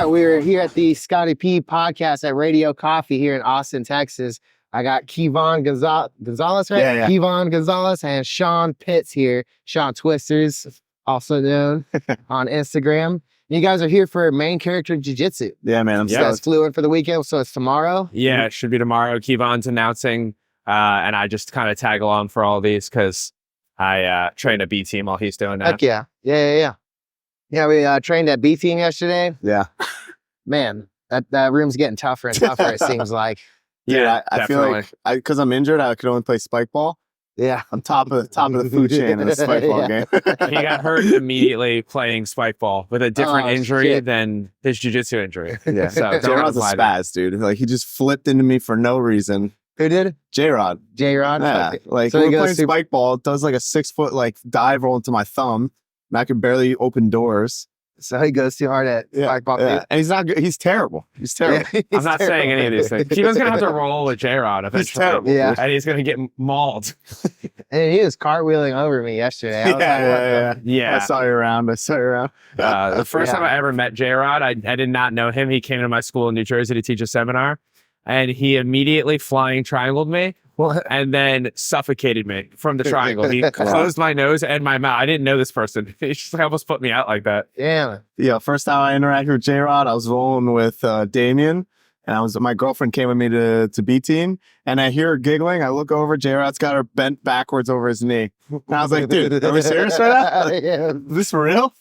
right, we're here at the Scotty P podcast at Radio Coffee here in Austin, Texas. I got Kyvann Gonzales, right? Yeah. Kyvann Gonzales and Sean Pitts here. Sean Twisters, also known on Instagram. You guys are here for main character jiu-jitsu. Yeah, man. You guys flew in for the weekend, so it's tomorrow? Yeah, it should be tomorrow. Kyvann's announcing, and I just kind of tag along for all these because I train a B team while he's doing that. Heck yeah. Yeah, we trained at B team yesterday. Yeah. Man, that room's getting tougher and tougher, it seems like. Yeah, I feel like because I'm injured, I could only play spike ball. Yeah, I'm top of the food chain in the spike ball game. He got hurt immediately playing spike ball with a different injury than his jiu-jitsu injury. Yeah, so J-Rod's a spaz, dude. Like he just flipped into me for no reason. Who did? J-Rod. J-Rod? Yeah, Okay. like So we're he goes playing spike ball. It does like a 6-foot like dive roll into my thumb. And I can barely open doors. So he goes too hard at spike ball. Yeah. And he's not good. He's terrible. He's terrible. Yeah, I'm not saying any of these things. Kyvann's going to have to roll with J-Rod eventually. He's terrible. Yeah. And he's going to get mauled. And he was cartwheeling over me yesterday. I was like, Yeah. I saw you around. The first time I ever met J-Rod, I did not know him. He came to my school in New Jersey to teach a seminar. And he immediately flying triangled me. And then suffocated me from the triangle. He closed my nose and my mouth. I didn't know this person. He just almost put me out like that. Damn. Yeah, first time I interacted with J-Rod, I was rolling with Damien, and my girlfriend came with me to B team, and I hear her giggling. I look over, J-Rod's got her bent backwards over his knee. And I was like, dude, are we serious right now? Like, Yeah. is this for real?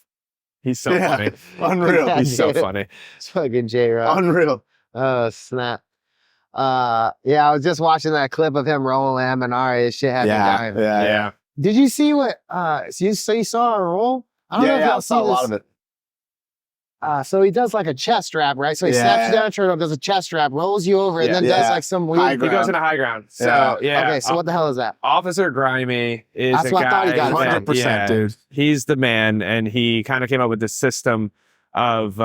He's so funny. Unreal. He's so Yeah. funny. It's fucking J-Rod. Unreal. Oh, snap. Yeah, I was just watching that clip of him rolling M&R. His shit had me dying. Yeah. Did you see what, so you saw a roll? I don't know if I y'all saw a lot of it. So he does like a chest wrap, right? So he snaps you down a turtle, does a chest wrap, rolls you over, and then does like some High weird. He goes into high ground. So, Okay, so what the hell is that? Officer Grimy is That's a what I thought he guy. got. 100%, dude. He's the man, and he kind of came up with this system of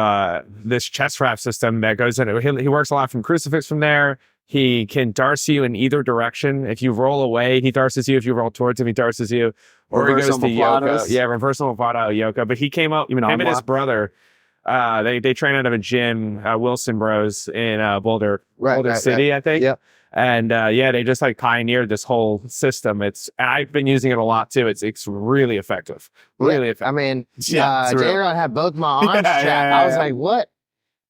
this chest wrap system that goes in. He works a lot from crucifix from there. He can darce you in either direction. If you roll away, he darces you. If you roll towards him, he darces you. Or he goes to Yoko. Yeah, reversal Movado Yoko. But he came up, him and his brother, they train out of a gym, Wilson Bros in Boulder City, I think. Yep. And they just like pioneered this whole system. I've been using it a lot too. It's really effective. Really effective. I mean, it's real. J-Rod had both my arms trapped. I was like, what?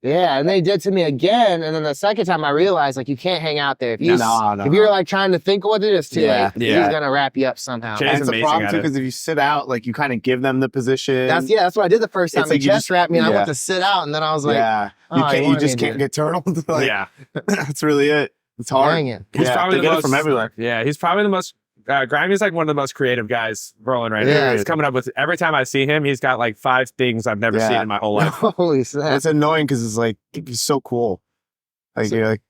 Yeah, and they did to me again. And then the second time I realized, like, you can't hang out there. If you're like trying to think what it is too late, he's gonna wrap you up somehow. Jay's And it's a amazing problem at too, it. because if you sit out, like you kind of give them the position. That's what I did the first time. It's He like you chest just- wrapped me and I yeah. went to sit out, and then I was like, you just can't get turtled. Like, Yeah. that's really it. It's hard. dang it. He's probably they the get most it from everywhere. Yeah, he's probably the most. Grimy's like one of the most creative guys rolling right Yeah. now. He's coming up with every time I see him, he's got like 5 things I've never seen in my whole life. Holy snap. It's annoying because it's like he's so cool. Like you're like,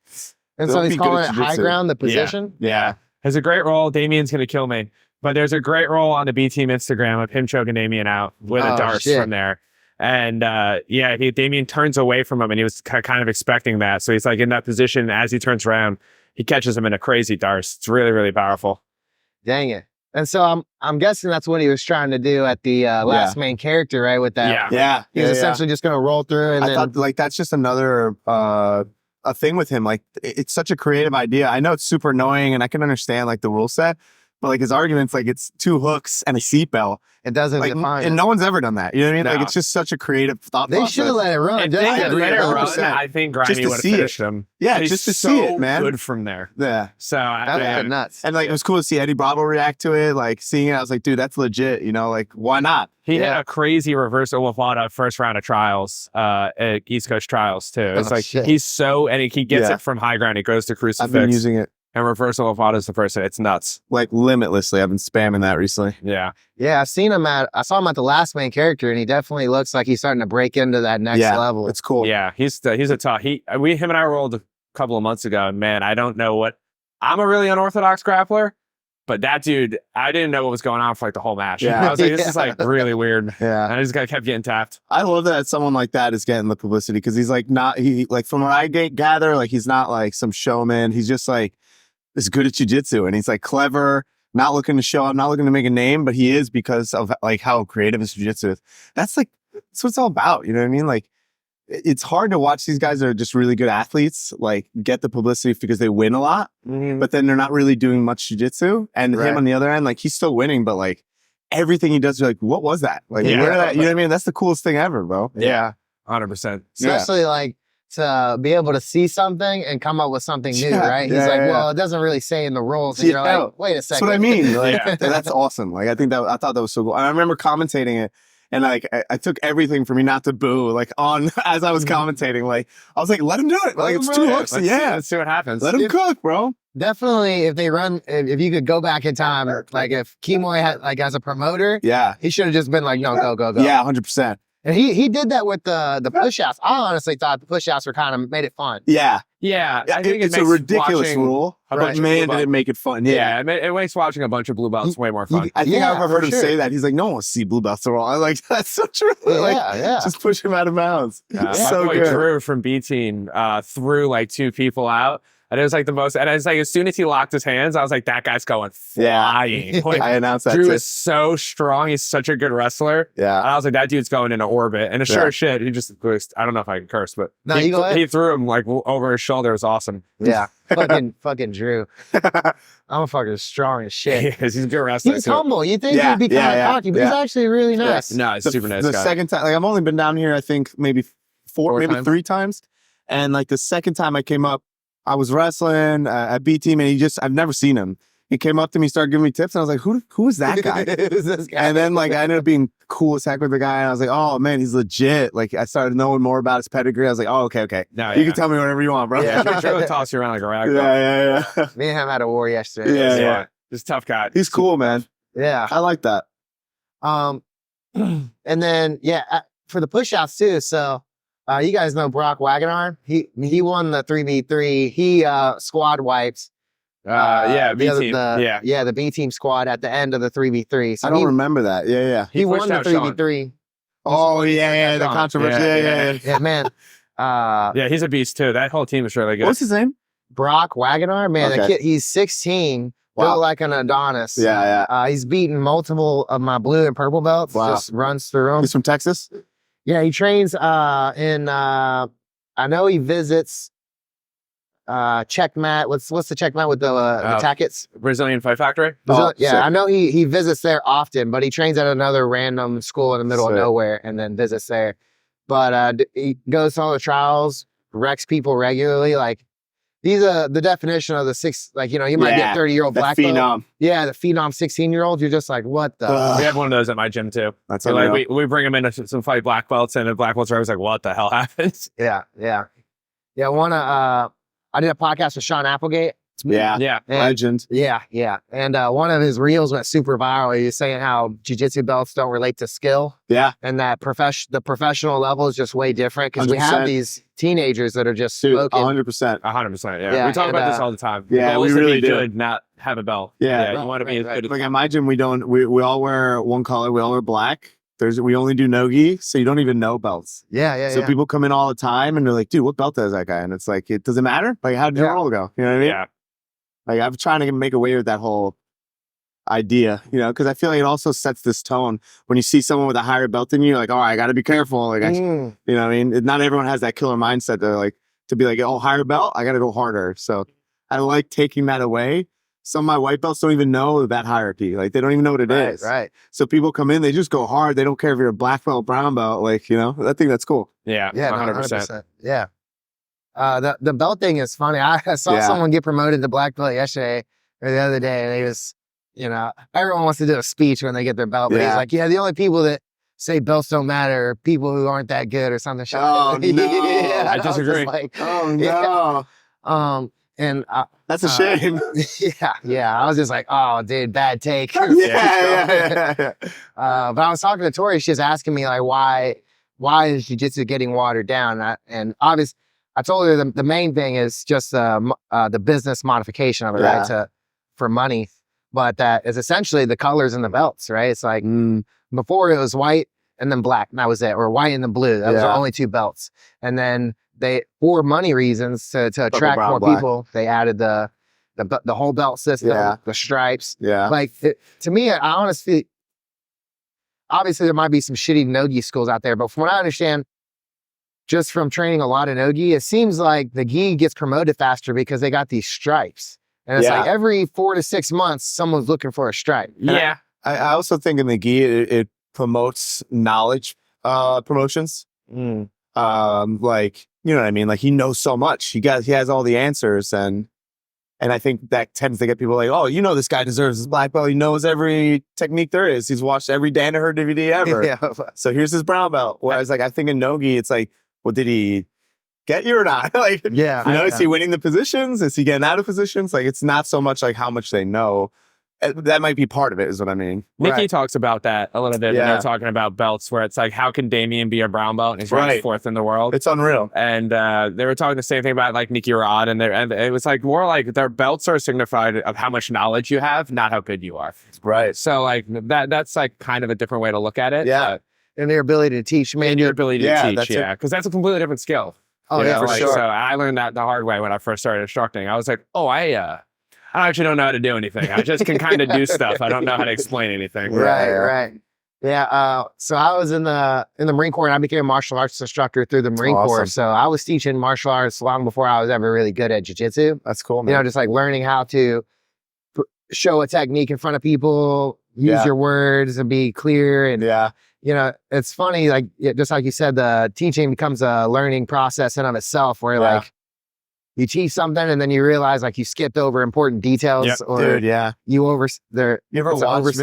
And so don't he's be good calling at it high jiu-jitsu. ground, the position? Yeah. Has a great roll. Damien's gonna kill me. But there's a great roll on the B team Instagram of him choking Damien out with a darce from there. And Damien turns away from him, and he was kind of expecting that. So he's like in that position. As he turns around, he catches him in a crazy darce. It's really, really powerful. Dang it. And so I'm guessing that's what he was trying to do at the last main character, right? With that. Yeah. He was essentially just going to roll through. And I then, thought like that's just another a thing with him. Like it's such a creative idea. I know it's super annoying, and I can understand like the rule set, but like his argument's like it's 2 hooks and a seatbelt. it doesn't Like, define and it. no one's ever done that. You know what I mean? No. Like it's just such a creative thought They process. should have let it run. And Just they let let it run. 100%. I think Just Grimy to would have see it. finished him. Yeah, He's just to see it, man. Good from there. Yeah. So That's nuts. And like it was cool to see Eddie Bravo react to it. Like seeing it, I was like, dude, that's legit. You know, like why not? he had a crazy reversal Wafada first round of trials, at East Coast trials too. It's like shit. he's so, and he gets it from high ground. He goes to crucifix. I've been using it and reversal Wafada is the first. It's nuts. like limitlessly. I've been spamming that recently. Yeah. Yeah, I saw him at the last main character, and he definitely looks like he's starting to break into that next level. It's cool. Yeah. He's a tough. Him and I rolled a couple of months ago, and man, I don't know what. I'm a really unorthodox grappler. But that dude, I didn't know what was going on for like the whole match. Yeah. I was like, this is like really weird. Yeah. And I just kept getting tapped. I love that someone like that is getting the publicity because he's like like from what I gather, like he's not like some showman. He's just like is good at jiu-jitsu, and he's like clever, not looking to show up, not looking to make a name, but he is because of like how creative his jiu-jitsu is. That's what it's all about. You know what I mean? Like it's hard to watch these guys that are just really good athletes, like get the publicity because they win a lot, but then they're not really doing much jiu-jitsu. And him on the other end, like he's still winning, but like everything he does, you're like, what was that? Like, where did that, you know what I mean? That's the coolest thing ever, bro. Yeah. 100%. Especially like to be able to see something and come up with something new, right? He's like, well, it doesn't really say in the rules. And you're like, wait a second. That's what I mean. Like, that's awesome. Like, I thought that was so cool. And I remember commentating it. And like, I took everything for me not to boo, like on, as I was commentating, like, I was like, let him do it. Like, it's 2 hooks. Let's see what happens. Let him cook, bro. Definitely, if they run, if you could go back in time, like if Kimoy had, like as a promoter, he should have just been like, no, go. Yeah, 100%. And he did that with the push-outs. I honestly thought the push-outs were kind of made it fun. Yeah. I think it's a ridiculous rule, but man, did it make it fun. Yeah, it makes watching a bunch of blue belts way more fun. I think I've heard him say that. He's like, no one wants to see blue belts at all. I'm like, that's so true. Just push him out of bounds. So my boy good. Drew from B Team threw like 2 people out. And it was like the most, and it's like as soon as he locked his hands, I was like, that guy's going flying. Like, I announced that Drew is so strong. He's such a good wrestler. Yeah. And I was like, that dude's going into orbit. And sure as shit, he just, I don't know if I can curse, but he threw him like over his shoulder. It was awesome. Yeah. fucking Drew. I'm fucking strong as shit. He's a good wrestler. He's humble. You think he'd be kind of cocky, but he's actually really nice. No, he's super nice. The second time, like I've only been down here, I think maybe 3 times. And like the second time I came up, I was wrestling at B Team, and I've never seen him. He came up to me, started giving me tips, and I was like, who is that guy? Who's this guy? And then like I ended up being cool as heck with the guy, and I was like, oh man, he's legit. Like I started knowing more about his pedigree. I was like, oh, okay. No, you can tell me whatever you want, bro. Yeah, Drew would toss you around like a rag. Yeah. Me and him had a war yesterday. Yeah. Just tough guy. He's cool, man. Yeah. I like that. And then for the push-outs too, so you guys know Brock Wagner. He won the 3v3. He squad wiped. B Team. The B Team squad at the end of the 3v3. So I don't remember that. Yeah. He won the 3v3. Oh yeah, the controversy. Yeah, man. He's a beast too. That whole team is really good. What's his name? Brock Wagner. Man, the kid, he's 16. Built like an Adonis. Yeah. He's beaten multiple of my blue and purple belts. Just runs through them. He's from Texas? Yeah, he trains I know he visits Checkmat. What's the Checkmat with the tackets? Brazilian Fight Factory? I know he visits there often, but he trains at another random school in the middle of nowhere and then visits there. But he goes to all the trials, wrecks people regularly. Like, he's the definition of the six, like, you might be a 30-year-old black belt. Yeah, the phenom 16-year-old. You're just like, what the? We have one of those at my gym too. That's like we bring them in to some fight black belts, and the black belts are always like, what the hell happens? Yeah. I did a podcast with Sean Applegate. Legend. Yeah. And one of his reels went super viral. He was saying how jiu-jitsu belts don't relate to skill. Yeah. And that the professional level is just way different because we have these teenagers that are just smoking. 100%. 100%. Yeah. We talk about this all the time. Yeah, we really do. Good, not have a belt. Yeah. You want to be as good as like at my gym, we all wear one color. We all wear black. We only do no-gi, so you don't even know belts. Yeah. So people come in all the time and they're like, dude, what belt does that guy? And it's like, does it matter? Like, how did your roll go? You know what I mean? Yeah. Like, I'm trying to make away with that whole idea, because I feel like it also sets this tone. When you see someone with a higher belt than you, you're like, all right, I got to be careful. Like, you know what I mean? Not everyone has that killer mindset to be like, oh, higher belt, I got to go harder. So I like taking that away. Some of my white belts don't even know that hierarchy. Like, they don't even know what it is. Right. So people come in, they just go hard. They don't care if you're a black belt, brown belt. Like, I think that's cool. Yeah. 100%. Yeah. The belt thing is funny. I saw someone get promoted to black belt yesterday or the other day, and he was, everyone wants to do a speech when they get their belt, but he's like, the only people that say belts don't matter are people who aren't that good or something. Oh, no. I disagree. Oh, no. And that's a shame. Yeah. I was just like, oh, dude, bad take. Yeah. But I was talking to Tori. She was asking me like, why is jiu-jitsu getting watered down? And obviously, I told her the main thing is just the business modification of it, right? For money. But that is essentially the colors in the belts, right? It's like before it was white and then black, and that was it, or white and then blue. That was the only 2 belts. And then for money reasons to attract more people, they added the whole belt system, the stripes. Yeah. Like to me, I honestly, obviously there might be some shitty no-gi schools out there, but from what I understand, just from training a lot in Ogi, it seems like the gi gets promoted faster because they got these stripes. And it's like every 4 to 6 months, someone's looking for a stripe. Yeah. I also think in the gi, it promotes knowledge promotions. Like, you know what I mean? Like he knows so much. He has all the answers. And I think that tends to get people like, oh, you know, this guy deserves his black belt. He knows every technique there is. He's watched every Danaher DVD ever. So here's his brown belt. Whereas like, I think in Nogi, it's like, well, did he get you or not? Like, you know, is he winning the positions? Is he getting out of positions? Like, it's not so much like how much they know. That might be part of it, is what I mean. Nikki talks about that a little bit when they're talking about belts, where it's like, how can Damian be a brown belt and he's ranked 4th in the world? It's unreal. And they were talking the same thing about like Nicky Rod, and it was like more like their belts are signified of how much knowledge you have, not how good you are. Right. So like that's like kind of a different way to look at it. Yeah. And their ability to teach, man. And your ability to teach, because that's a completely different skill. Oh, yeah, for sure. So I learned that the hard way when I first started instructing. I was like, oh, I actually don't know how to do anything. I just can kind of do stuff. I don't know how to explain anything. Right. Yeah. So I was in the Marine Corps, and I became a martial arts instructor through the Marine Corps. So I was teaching martial arts long before I was ever really good at jiu-jitsu. That's cool, man. You know, just like learning how to show a technique in front of people, use your words and be clear. And you know, it's funny, like just like you said, the teaching becomes a learning process in of itself, where like you teach something and then you realize like you skipped over important details, or you ever watch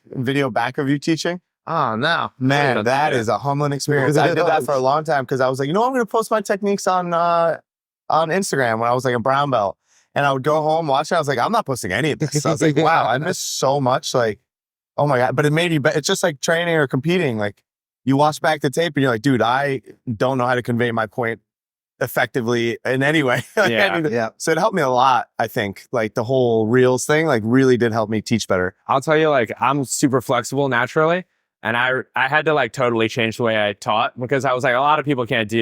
video back of you teaching? Oh no, man, that is a humbling experience. I did that for a long time because I was like, you know, I'm going to post my techniques on Instagram when I was like a brown belt, and I would go home, watch it. I was like, I'm not posting any of this. I was like, wow, I missed so much. Like, oh my God. But it made you, it's just like training or competing. Like you watch back the tape and you're like, dude, I don't know how to convey my point effectively in any way. So it helped me a lot, I think. Like the whole Reels thing, like really did help me teach better. I'll tell you, like I'm super flexible naturally. And I had to like totally change the way I taught, because I was like, a lot of people can't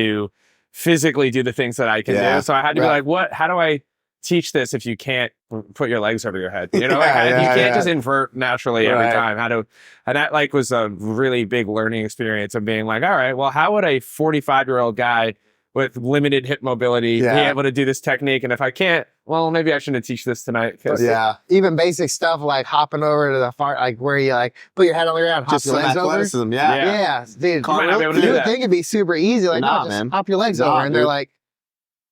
physically do the things that I can do. So I had to be like, how do I teach this if you can't put your legs over your head? You know, you can't just invert naturally every time. And that like was a really big learning experience of being like, all right, well, how would a 45-year-old guy with limited hip mobility be able to do this technique? And if I can't, well, maybe I shouldn't teach this tonight. Even basic stuff like hopping over to the far, like where you like put your head on the ground, hop your legs over. Dude, you would think it'd be super easy. Like, no, just hop your legs over. And they're like,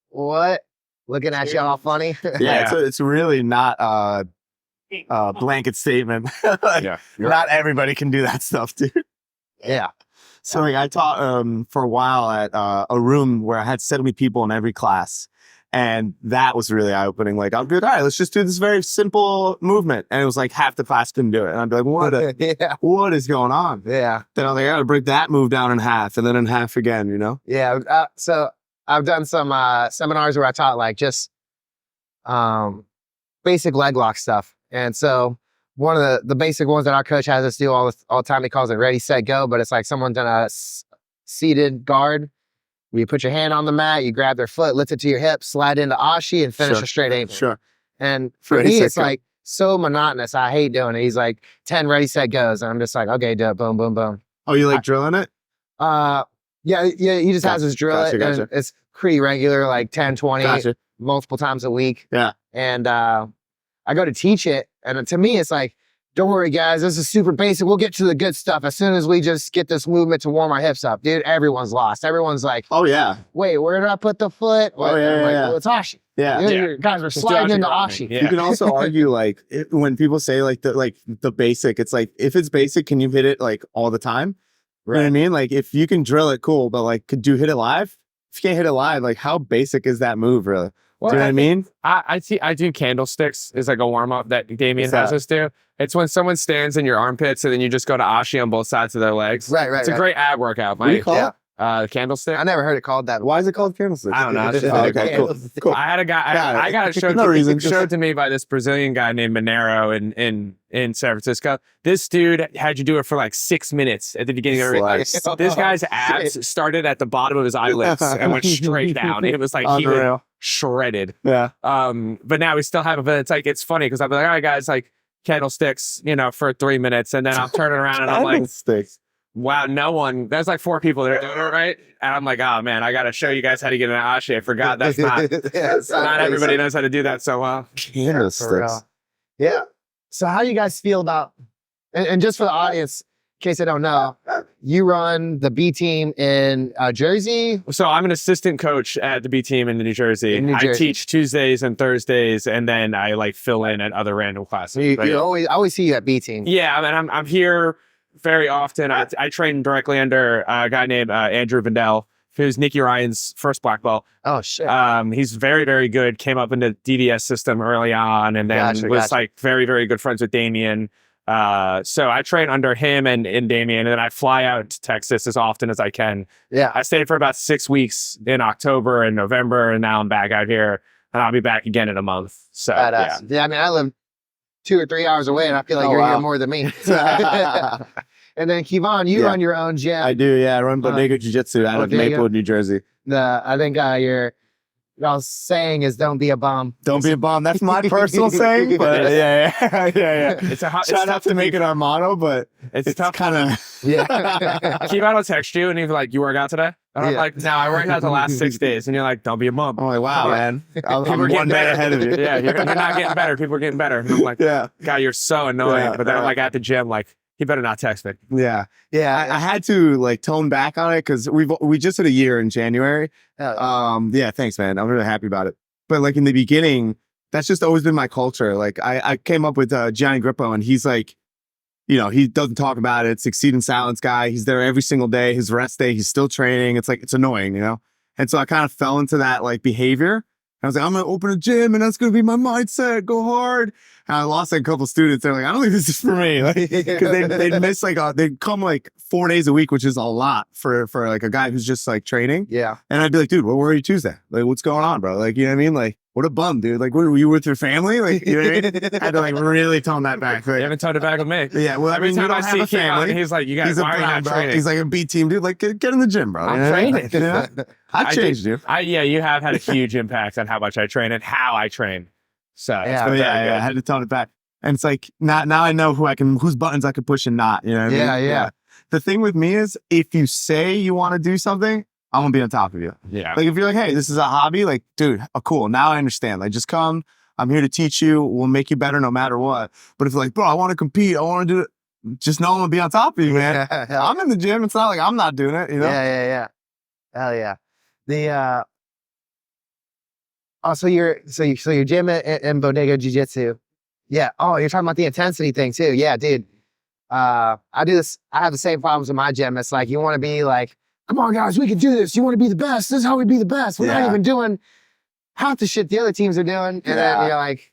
what? Looking at you all funny. It's really not a blanket statement. Not everybody can do that stuff, dude. So like I taught for a while at a room where I had 70 people in every class. And that was really eye-opening. Like, I'm good. All right, let's just do this very simple movement. And it was like half the class couldn't do it. And I'd be like, what is going on? Then I was like, I gotta break that move down in half and then in half again, you know? So I've done some seminars where I taught like just basic leg lock stuff. And so one of the basic ones that our coach has us do all the time, he calls it ready, set, go. But it's like someone's done a seated guard. You put your hand on the mat, you grab their foot, lift it to your hip, slide into ashi, and finish a straight ankle. And for me, it's like so monotonous. I hate doing it. He's like 10 ready, set, goes. And I'm just like, okay, do it. Boom, boom, boom. Oh, you like drilling it? He just has us drill it. And it's pretty regular, like 10, 20, multiple times a week. And I go to teach it. And to me, it's like, don't worry, guys, this is super basic. We'll get to the good stuff as soon as we just get this movement to warm our hips up. Dude, everyone's lost. Everyone's like, wait, where did I put the foot? Well, it's ashi. You guys are sliding into ashi. You can also argue like when people say like the basic, it's like, if it's basic, can you hit it like all the time? You know what I mean? Like if you can drill it, cool. But like, could you hit it live? If you can't hit it live, like how basic is that move really? Well, do you know what I mean? I do candlesticks is like a warm up that Damien has us do. It's when someone stands in your armpits and then you just go to ashi on both sides of their legs. It's a great ab workout, Mike. What do you call it? Candlestick. I never heard it called that. Why is it called candlestick? I don't know. Okay, cool. I had a guy. I got it showed to me by this Brazilian guy named Monero in San Francisco. This dude had you do it for like 6 minutes at the beginning of it. This guy's abs started at the bottom of his eyelids and went straight down. It was like he was shredded. But now we still have it. But it's like it's funny because I'm like, all right, guys, like candlesticks, you know, for 3 minutes, and then I'm turning around and I'm like, wow, no one, there's like 4 people that are doing it right. And I'm like, oh man, I got to show you guys how to get an Ashe. I forgot that's not, not everybody knows how to do that so well. Yeah. So how do you guys feel about, and just for the audience, in case I don't know, you run the B team in Jersey? So I'm an assistant coach at the B team in New Jersey. I teach Tuesdays and Thursdays, and then I like fill in at other random classes. I always see you at B team. Yeah, I mean, I'm here very often. I train directly under a guy named Andrew Vandell, who's Nicky Ryan's first black belt. Oh shit. He's very, very good. Came up in the DVS system early on, and then was like very, very good friends with Damien. So I train under him and Damien, and then I fly out to Texas as often as I can. Yeah. I stayed for about 6 weeks in October and November, and now I'm back out here, and I'll be back again in a month. So yeah, I mean, I live 2 or 3 hours away, and I feel like you're here more than me. And then Kyvann, you run your own gym. I do, yeah. I run Bodega Jiu Jitsu out of Maplewood, New Jersey. I think your saying is "Don't be a bum." Don't be a bum. That's my personal saying, but yeah. It's a try not to make it our motto, but it's tough. Kind of Kyvann will text you and he's like, "You work out today?" And I'm like, "No, I worked out the last 6 days." And you're like, "Don't be a bum." I'm like, "Wow, man, I'm 1 day ahead of you." Yeah, you're not getting better. People are getting better. And I'm like, "God, you're so annoying." But then I'm like at the gym, like, he better not text me. Yeah. I had to like tone back on it because we just hit a year in January. Yeah, thanks, man. I'm really happy about it. But like in the beginning, that's just always been my culture. Like I came up with Gianni Grippo, and he's like, you know, he doesn't talk about it. Succeed in silence guy. He's there every single day. His rest day, he's still training. It's like, it's annoying, you know? And so I kind of fell into that like behavior. I was like, I'm going to open a gym and that's going to be my mindset. Go hard. And I lost like a couple students. They're like, I don't think this is for me. Like, cause they'd miss like, they'd come like 4 days a week, which is a lot for like a guy who's just like training. Yeah. And I'd be like, dude, where were you Tuesday? Like, what's going on, bro? Like, you know what I mean? Like, what a bum, dude. Like, were you with your family? Like, you know what I mean? I had to like really tone that back. Like, you haven't toned it back with me. Yeah. Well, every time I see a family, he's like, you guys are not training. He's like a B team, dude. Like, get in the gym, bro. I'm training. Yeah. I've changed you. Yeah, you have had a huge impact on how much I train and how I train. So yeah, I had to tone it back. And it's like now I know whose buttons I can push and not. You know what I mean? Yeah. The thing with me is, if you say you want to do something, I'm gonna be on top of you. Yeah. Like if you're like, hey, this is a hobby, like, dude, cool. Now I understand. Like, just come. I'm here to teach you. We'll make you better no matter what. But if you're like, bro, I want to compete. I want to do it. Just know I'm gonna be on top of you, man. I'm in the gym. It's not like I'm not doing it. You know? Yeah. Hell yeah. So your gym in Bodega Jiu Jitsu. Yeah. Oh, you're talking about the intensity thing too. Yeah, dude. I do this. I have the same problems in my gym. It's like, you want to be like, come on guys, we can do this. You want to be the best. This is how we be the best. We're not even doing half the shit the other teams are doing. And then you're like,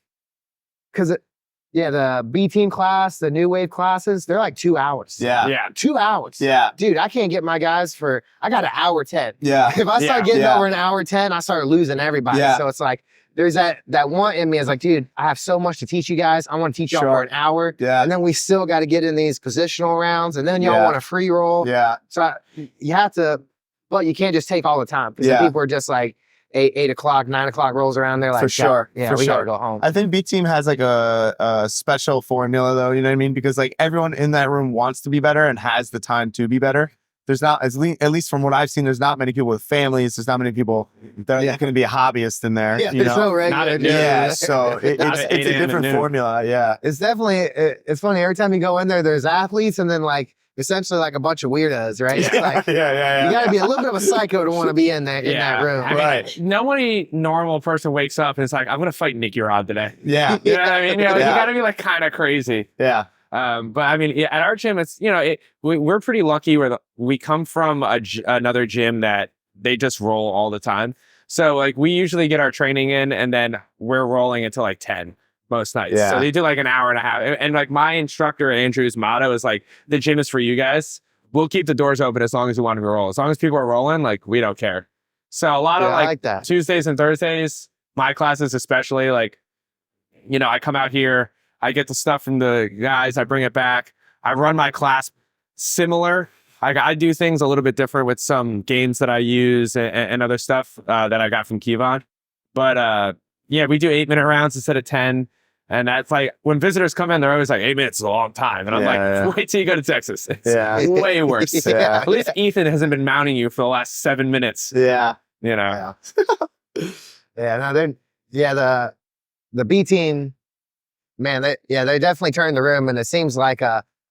the B team class, the new wave classes, they're like 2 hours. Yeah. 2 hours. Yeah. Dude, I can't get my guys I got an hour 10. Yeah. If I start getting over an hour 10, I start losing everybody. Yeah. So it's like, there's that one in me is like, dude, I have so much to teach you guys. I want to teach y'all for an hour. Yeah. And then we still got to get in these positional rounds. And then y'all want to free roll. Yeah. So you have to, but you can't just take all the time. Because people are just like, 8 o'clock, 9 o'clock rolls around. They're like, for sure. Yeah, we gotta go home. I think B team has like a special formula though. You know what I mean? Because like everyone in that room wants to be better and has the time to be better. There's not, at least from what I've seen, there's not many people with families. There's not many people that are going to be a hobbyist in there. Yeah, you know? So regular. So it's a different formula. Yeah. It's definitely, it's funny. Every time you go in there, there's athletes and then like, essentially like a bunch of weirdos, right? Yeah, like, you got to be a little bit of a psycho to want to be in that room. I mean, nobody normal person wakes up and it's like, I'm going to fight Nicky Rod today. Yeah. You know what I mean? You got to be like kind of crazy. Yeah. But I mean, at our gym, it's, we're pretty lucky where we come from another gym that they just roll all the time. So like we usually get our training in and then we're rolling until like 10 most nights. Yeah. So they do like an hour and a half. And like my instructor, Andrew's motto is like, the gym is for you guys. We'll keep the doors open as long as we want to roll. As long as people are rolling, like we don't care. So a lot of like that. Tuesdays and Thursdays, my classes especially, like, I come out here, I get the stuff from the guys, I bring it back. I run my class similar. I do things a little bit different with some games that I use and other stuff that I got from Kyvann. But we do 8-minute rounds instead of 10. And that's like, when visitors come in, they're always like, 8 minutes is a long time. And I'm like, wait till you go to Texas. It's way worse. At least Ethan hasn't been mounting you for the last 7 minutes. Yeah. You know? The B team, man, they definitely turned the room, and it seems like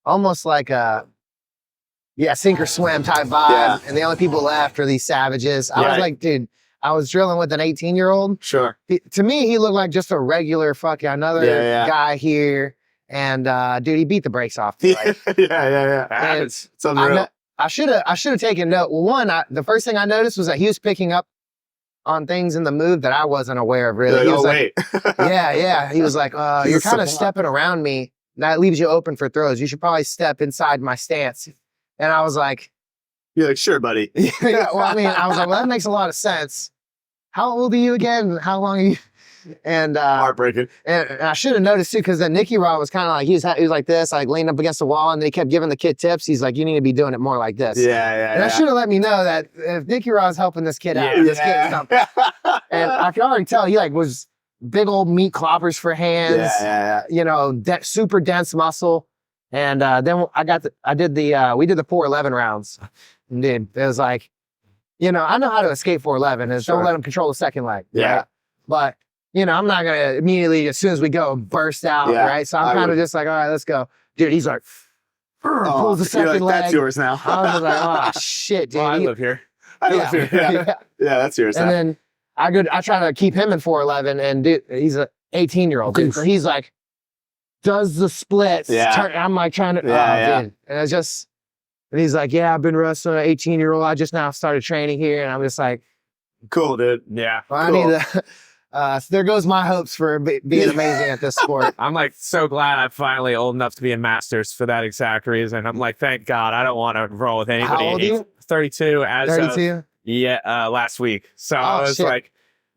almost like a sink or swim type vibe. Yeah. And the only people left are these savages. I was like, dude, I was drilling with an 18-year-old. Sure. To me, he looked like just a regular fucking another guy here. And dude, he beat the brakes off. Like, It's unreal. I should have taken note. Well, one, the first thing I noticed was that he was picking up on things in the move that I wasn't aware of. Really, he was wait. He was like, "You're kind of stepping around me. That leaves you open for throws. You should probably step inside my stance." And I was like, "You're like, sure, buddy." Well, I mean, I was like, "Well, that makes a lot of sense." How old are you again? How long are you? And heartbreaking. And I should have noticed too, because then Nicky Rod was kind of like he was like this, like leaning up against the wall, and they kept giving the kid tips. He's like, "You need to be doing it more like this." And I should have let me know that if Nicky Rod's helping this kid out, this kid is something. And I could already tell he like was big old meat cloppers for hands. You know, super dense muscle. And then we did the 411 rounds. And dude, it was like, you know, I know how to escape 411 is don't let him control the second leg. Right? But you know, I'm not going to immediately, as soon as we go, burst out, right? So I'm kind of just like, all right, let's go. Dude, he's like, pulls the second leg. That's yours now. I was like, oh, shit, dude. Well, I live here. I live here. Yeah, that's yours and now. then I try to keep him in 411, and dude, he's an 18-year-old. Dude, so he's like, does the splits. I'm like trying to, dude. And it's just, and he's like, I've been wrestling an 18-year-old. I just now started training here. And I'm just like, cool, dude. Yeah. Well, I need to, so there goes my hopes for being amazing at this sport. I'm like so glad I'm finally old enough to be in Masters for that exact reason. I'm like, thank God, I don't want to roll with anybody. How old are you? 32. 32? Last week. So I was like,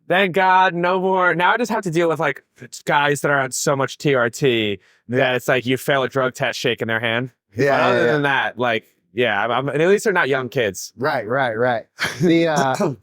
thank God, no more. Now I just have to deal with like guys that are on so much TRT that it's like you fail a drug test shaking their hand. Other than that, like, I'm, at least they're not young kids. Right. The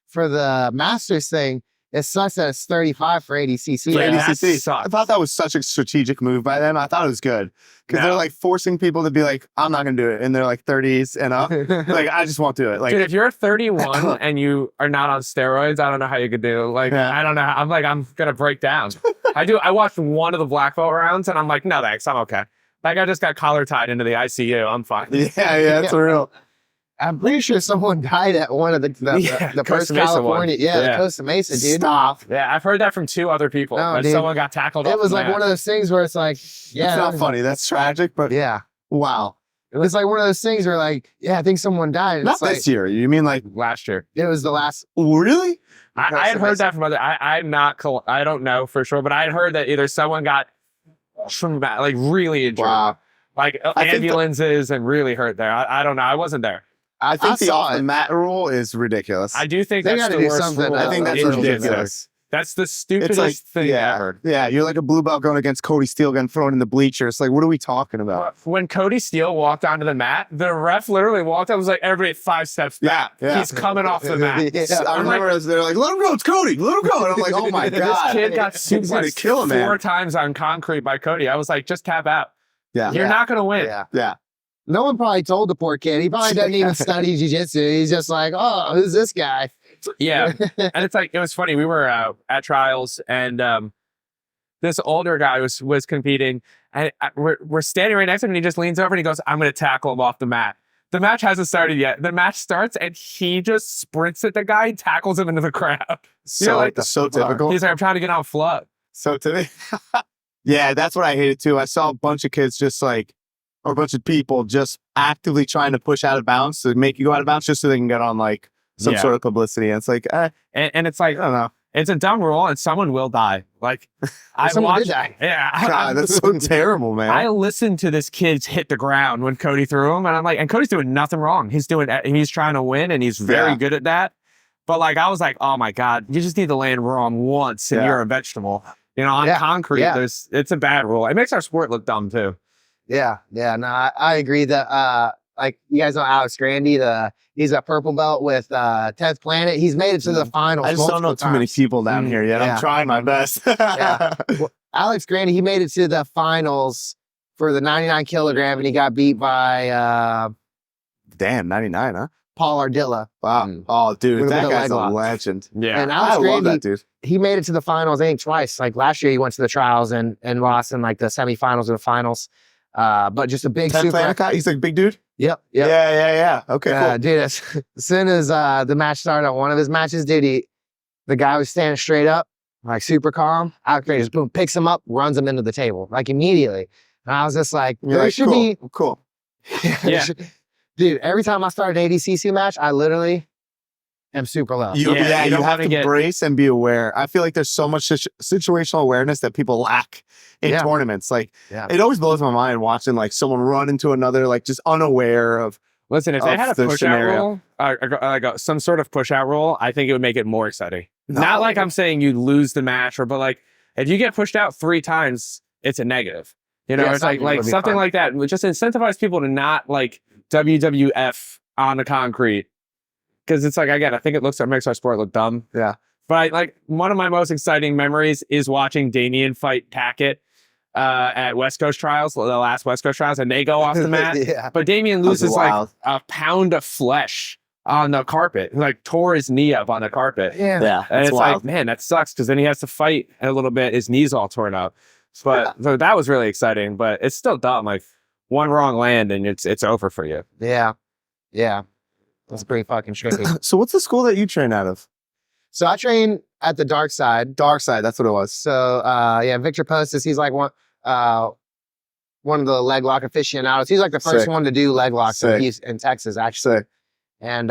for the Masters thing, it sucks that it's 35 for ADCC. ADCC. I thought that was such a strategic move by them. I thought it was good because they're like forcing people to be like, I'm not gonna do it, and they're like 30s and up. Like, I just won't do it. Like, dude, if you're 31 and you are not on steroids, I don't know how you could do. Like, I don't know. I'm like, I'm gonna break down. I watched one of the black belt rounds, and I'm like, no thanks, I'm okay. Like, I just got collar tied into the ICU. I'm fine. It's real. I'm pretty sure someone died at one of the first California. The Costa Mesa, dude. Stop. Yeah, I've heard that from 2 other people. No, someone got tackled. It was like one of those things where it's like, it's not funny. That's tragic, but wow. It was like one of those things where like, I think someone died. Not this year. You mean like last year? It was the last. Really? I had heard that from other. I don't know for sure, but I had heard that either someone got from like really injured, like ambulances and really hurt there. I don't know. I wasn't there. I think the off the mat rule is ridiculous. I do think that's the worst rule. I think that's ridiculous. That's the stupidest thing ever. Yeah, you're like a blue belt going against Cody Steele getting thrown in the bleacher. It's like, what are we talking about? When Cody Steele walked onto the mat, the ref literally walked up and was like, everybody 5 steps back. He's coming off the mat. I remember they're like, let him go, it's Cody, let him go. And I'm like, oh my God. This kid got suplexed 4 times on concrete by Cody. I was like, just tap out. You're not going to win. No one probably told the poor kid. He probably doesn't even study jiu-jitsu. He's just like, oh, who's this guy? Yeah. And it's like, it was funny. We were at trials and this older guy was competing and we're standing right next to him and he just leans over and he goes, I'm going to tackle him off the mat. The match hasn't started yet. The match starts and he just sprints at the guy and tackles him into the crowd. So typical. He's like, I'm trying to get on flood. So yeah, that's what I hated too. I saw a bunch of kids just like, or a bunch of people just actively trying to push out of bounds to make you go out of bounds just so they can get on like some sort of publicity. And it's like, and it's like, I don't know. It's a dumb rule and someone will die. Like, someone did die. Yeah. God, that's so terrible, man. I listened to this kid hit the ground when Cody threw him and I'm like, and Cody's doing nothing wrong. He's trying to win and he's very good at that. But like, I was like, oh my God, you just need to land wrong once and you're a vegetable. You know, on concrete, it's a bad rule. It makes our sport look dumb too. No, I agree that like you guys know Alex Grandy, he's a purple belt with 10th Planet. He's made it to the finals. I just don't know too many people down here yet. I'm trying my best. Yeah. Well, Alex Grandy, he made it to the finals for the 99 kilogram, and he got beat by damn 99, huh? Paul Ardilla. Wow. Oh, dude, that guy's a legend. Yeah. And Alex I Grandy, love that dude. he made it to the finals, I think, twice. Like last year, he went to the trials and lost in like the semifinals or the finals. But just a big super. He's like big dude. Yep. Yeah. Okay, cool. Dude, as soon as the match started on one of his matches, dude, the guy was standing straight up, like super calm. Alex Grandy just boom, picks him up, runs him into the table, like immediately. And I was just like, there should be cool. Yeah. Dude, every time I start an ADCC match, I literally am super low. You have to brace and be aware. I feel like there's so much situational awareness that people lack in tournaments. Like, it always blows my mind watching like someone run into another, like just unaware of. Listen, if they had a push-out rule, like some sort of push-out rule, I think it would make it more exciting. No. Not like I'm saying you lose the match, but like if you get pushed out 3 times, it's a negative. You know, it's like something like that. Just incentivize people to not like WWF on the concrete. Because it's like, again, I think it makes our sport look dumb. Yeah. But like one of my most exciting memories is watching Damien fight Tackett at West Coast Trials, the last West Coast Trials, and they go off the mat. But Damien loses like a pound of flesh on the carpet. He like tore his knee up on the carpet. Yeah. And it's like, man, that sucks because then he has to fight a little bit. His knee's all torn up. But so that was really exciting, but it's still dumb. Like one wrong land and it's over for you. Yeah. That's pretty fucking tricky. So what's the school that you train out of? So I train at the Dark Side. Dark Side, that's what it was. So Victor Postis, he's like one of the leg lock aficionados. He's like the first one to do leg locks in Texas, actually. And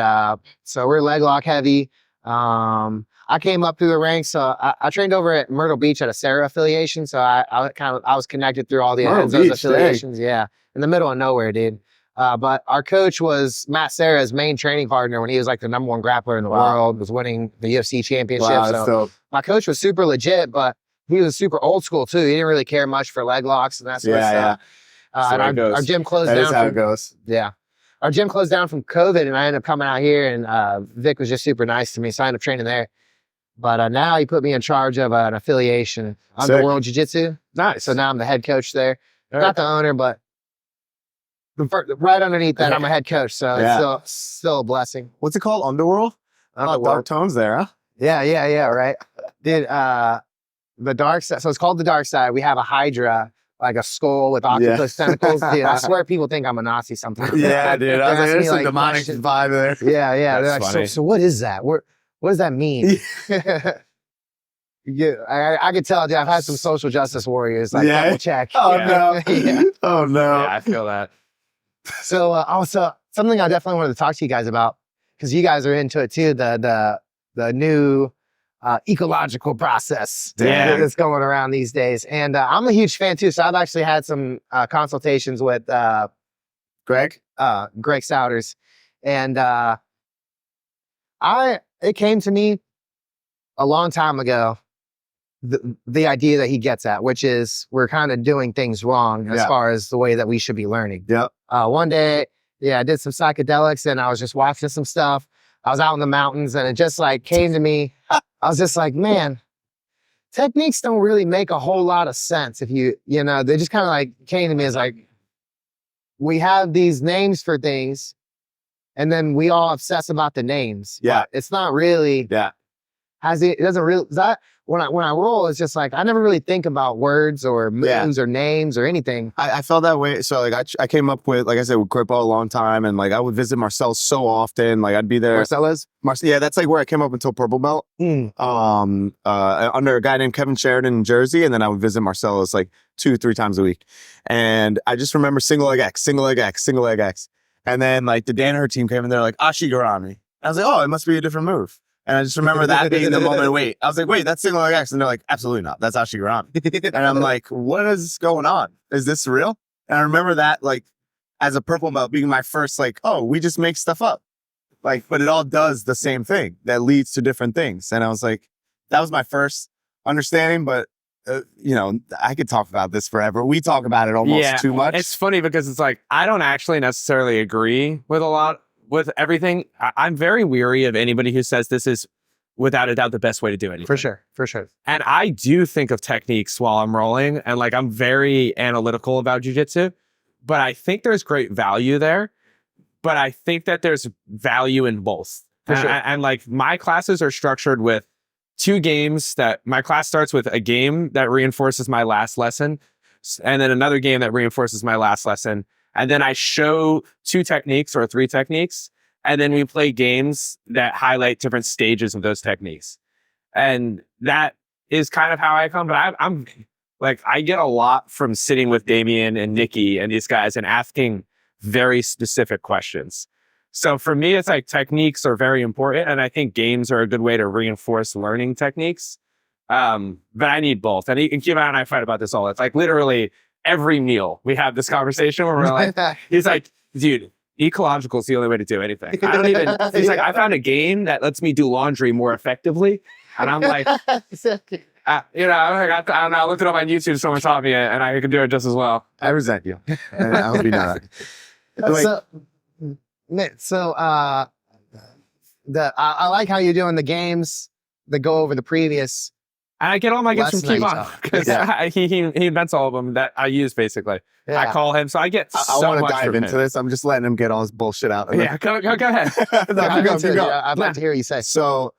so we're leg lock heavy. I came up through the ranks. So I trained over at Myrtle Beach at a Sarah affiliation. So I was connected through all the those affiliations. Yeah, in the middle of nowhere, dude. But our coach was Matt Serra's main training partner when he was like the #1 grappler in the world, was winning the UFC championship. So my coach was super legit, but he was super old school too. He didn't really care much for leg locks and that sort of stuff. And our gym closed down. That is how it goes. Yeah. Our gym closed down from COVID, and I ended up coming out here, and Vic was just super nice to me, so I ended up training there. But now he put me in charge of an affiliation, Underworld Jiu Jitsu. Nice. So now I'm the head coach there. Not the owner, but right underneath that, I'm a head coach. So it's still a blessing. What's it called? Underworld? Dark tones there, huh? Yeah, right. Dude, the Dark Side. So it's called the Dark Side. We have a Hydra, like a skull with octopus tentacles. Dude, I swear people think I'm a Nazi sometimes. Yeah, dude. I was like, there's some demonic vibe there. Yeah. They're like, so what is that? What does that mean? I could tell, dude, I've had some social justice warriors. Like, double check. Oh, no. Oh, no. Yeah, I feel that. So also, something I definitely wanted to talk to you guys about, because you guys are into it too, the new ecological process that's going around these days. And I'm a huge fan too. So I've actually had some consultations with Greg Souders. And it came to me a long time ago, the idea that he gets at, which is we're kind of doing things wrong as far as the way that we should be learning. One day, I did some psychedelics and I was just watching some stuff. I was out in the mountains and it just like came to me. I was just like, man, techniques don't really make a whole lot of sense if they just kind of like came to me as like, we have these names for things and then we all obsess about the names. But it's not really, it doesn't really, when I roll, it's just like, I never really think about words or moves or names or anything. I felt that way. So like I came up with, like I said, with Grippo a long time. And like I would visit Marcel so often. Like I'd be there. Marcellus? Yeah, that's like where I came up until Purple Belt. Under a guy named Kevin Sheridan in Jersey. And then I would visit Marcellus like 2-3 times a week. And I just remember single leg X. And then like the Danaher team came in there like Ashigarami. I was like, oh, it must be a different move. And I just remember that being the moment. I was like, wait, that's single leg X. And they're like, absolutely not. That's Ashigarami. And I'm like, what is going on? Is this real? And I remember that like as a purple belt being my first like, oh, we just make stuff up. Like, but it all does the same thing that leads to different things. And I was like, that was my first understanding. But I could talk about this forever. We talk about it almost too much. It's funny because it's like, I don't actually necessarily agree with everything. I'm very weary of anybody who says this is without a doubt the best way to do anything. For sure. And I do think of techniques while I'm rolling, and like, I'm very analytical about jiu-jitsu, but I think there's great value there. But I think that there's value in both. For sure. And like, my classes are structured with 2 games that my class starts with: a game that reinforces my last lesson, and then another game that reinforces my last lesson. And then I show 2 techniques or 3 techniques. And then we play games that highlight different stages of those techniques. And that is kind of how I come. But I'm like, I get a lot from sitting with Damien and Nikki and these guys and asking very specific questions. So for me, it's like, techniques are very important. And I think games are a good way to reinforce learning techniques. But I need both. And Kyvann and I fight about this all. It's like, literally every meal we have this conversation where we're like, he's like, dude, Ecological is the only way to do anything. I don't even, he's like, I found a game that lets me do laundry more effectively. And I'm like, I'm like, I don't know, I looked it up on YouTube, someone taught me it, and I can do it just as well. I resent you. And I hope you know that. I like how you're doing the games that go over the previous. And I get all my gifts from Lesson Kyvann because he invents all of them that I use, basically. Yeah. I call him, so I get I so want much to dive from into him. this. I'm just letting him get all his bullshit out. Yeah, go ahead. No, keep going. I'd like to hear you say. So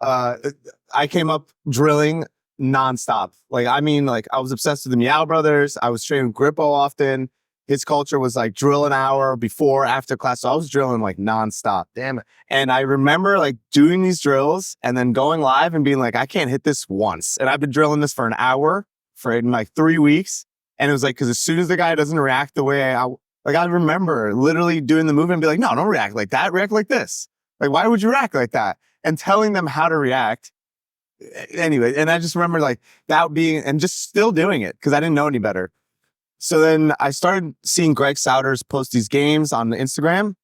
I came up drilling nonstop. Like, I mean, like, I was obsessed with the Meow Brothers. I was training Grippo often. His culture was like drill an hour before, after class. So I was drilling like nonstop. Damn it. And I remember like doing these drills and then going live and being like, I can't hit this once. And I've been drilling this for an hour for like 3 weeks. And it was like, because as soon as the guy doesn't react the way I remember literally doing the move and be like, no, don't react like that. React like this. Like, why would you react like that? And telling them how to react. Anyway, and I just remember like that being, and just still doing it because I didn't know any better. So then I started seeing Greg Souders post these games on Instagram,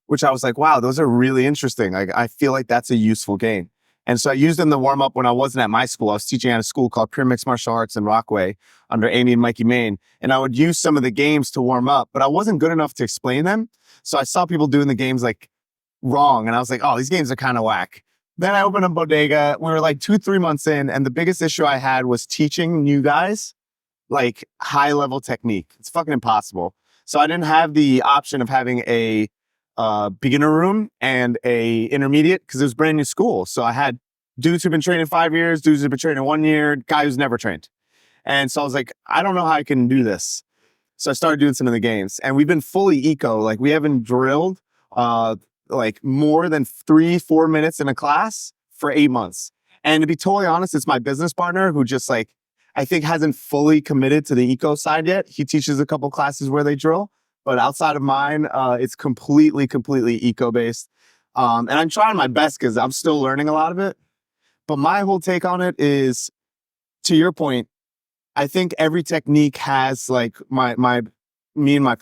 which I was like, wow, those are really interesting. Like, I feel like that's a useful game. And so I used them to warm up when I wasn't at my school. I was teaching at a school called Pure Mixed Martial Arts in Rockaway under Amy and Mikey Main. And I would use some of the games to warm up, but I wasn't good enough to explain them. So I saw people doing the games like wrong. And I was like, oh, these games are kind of whack. Then I opened up Bodega. We were like 2-3 months in. And the biggest issue I had was teaching new guys like high level technique. It's fucking impossible. So I didn't have the option of having a beginner room and a intermediate because it was brand new school. So I had dudes who've been training 5 years, dudes who've been training 1 year, guy who's never trained. And so I was like, I don't know how I can do this. So I started doing some of the games and we've been fully eco. Like, we haven't drilled like more than 3-4 minutes in a class for 8 months. And to be totally honest, it's my business partner who just like, I think hasn't fully committed to the eco side yet. He teaches a couple classes where they drill, but outside of mine, it's completely eco-based. And I'm trying my best because I'm still learning a lot of it. But my whole take on it is, to your point, I think every technique has like me and my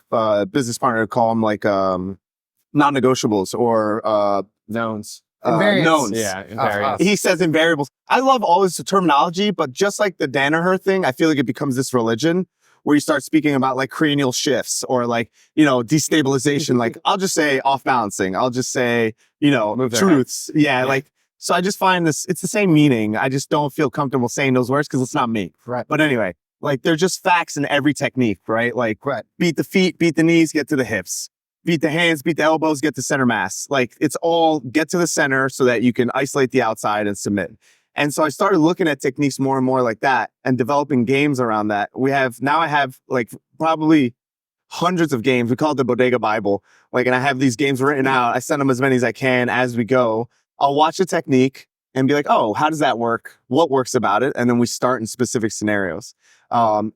business partner call them like non-negotiables or Knowns. knowns. Yeah, invariants. He says invariables. I love all this terminology, but just like the Danaher thing, I feel like it becomes this religion where you start speaking about like cranial shifts or like, destabilization. Like, I'll just say off balancing. I'll just say, truths. Yeah, Yeah. like, so I just find it's the same meaning. I just don't feel comfortable saying those words because it's not me. Right. But anyway, like, they're just facts in every technique, right? Like, beat the feet, beat the knees, get to the hips. Beat the hands, beat the elbows, get to center mass. Like, it's all get to the center so that you can isolate the outside and submit. And so I started looking at techniques more and more like that and developing games around that. I have like probably hundreds of games. We call it the Bodega Bible. Like, and I have these games written out. I send them as many as I can as we go. I'll watch a technique and be like, oh, how does that work? What works about it? And then we start in specific scenarios. And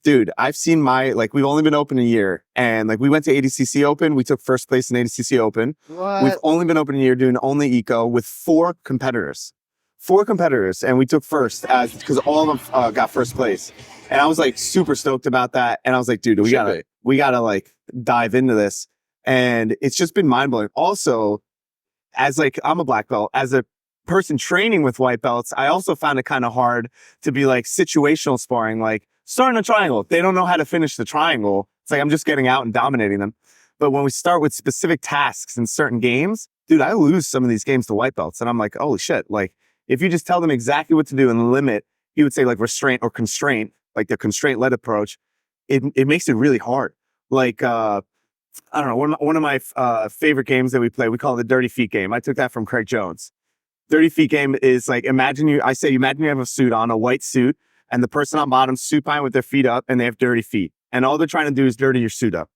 dude, I've seen we've only been open a year and like we went to ADCC Open. We took first place in ADCC Open. What? We've only been open a year doing only eco with 4 competitors. 4 competitors. And we took first because all of them got first place. And I was like super stoked about that. And I was like, dude, we gotta like dive into this. And it's just been mind blowing. Also, as like, I'm a black belt, as a person training with white belts, I also found it kind of hard to be like situational sparring, like starting a triangle. They don't know how to finish the triangle. It's like I'm just getting out and dominating them. But when we start with specific tasks in certain games, dude, I lose some of these games to white belts. And I'm like, holy shit. Like, if you just tell them exactly what to do and limit, he would say like restraint or constraint, like the constraint-led approach, it makes it really hard. Like, I don't know, one of my favorite games that we play, we call it the Dirty Feet game. I took that from Craig Jones. Dirty Feet game is like, imagine you have a suit on, a white suit, and the person on bottom supine with their feet up, and they have dirty feet. And all they're trying to do is dirty your suit up.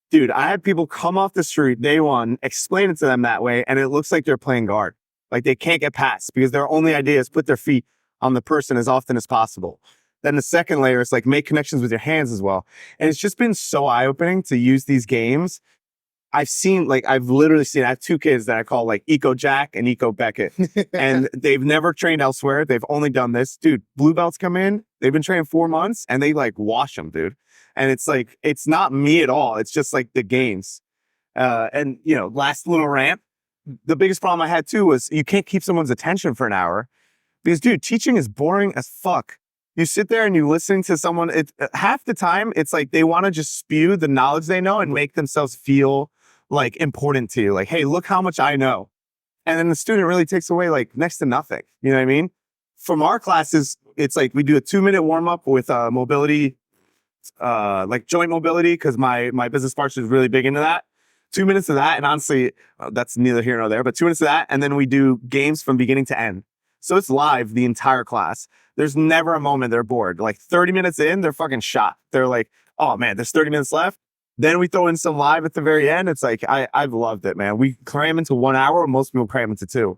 Dude, I had people come off the street day one, explain it to them that way, and it looks like they're playing guard. Like they can't get past because their only idea is put their feet on the person as often as possible. Then the second layer is like make connections with your hands as well. And it's just been so eye-opening to use these games. I've literally seen, I have two kids that I call like Eco Jack and Eco Beckett. And they've never trained elsewhere. They've only done this. Dude, blue belts come in, they've been training 4 months and they like wash them, dude. And it's like, it's not me at all. It's just like the games. And you know, last little rant, the biggest problem I had too was you can't keep someone's attention for an hour because dude, teaching is boring as fuck. You sit there and you listen to someone, half the time it's like they want to just spew the knowledge they know and make themselves feel like important to you. Like, hey, look how much I know. And then the student really takes away like next to nothing. You know what I mean? From our classes, it's like we do a 2-minute warm up with mobility, like joint mobility, because my business partner is really big into that. 2 minutes of that. And honestly, that's neither here nor there, but 2 minutes of that. And then we do games from beginning to end. So it's live the entire class. There's never a moment they're bored. Like 30 minutes in, they're fucking shot. They're like, oh man, there's 30 minutes left. Then we throw in some live at the very end. It's like, I've loved it, man. We cram into 1 hour. Most people cram into 2.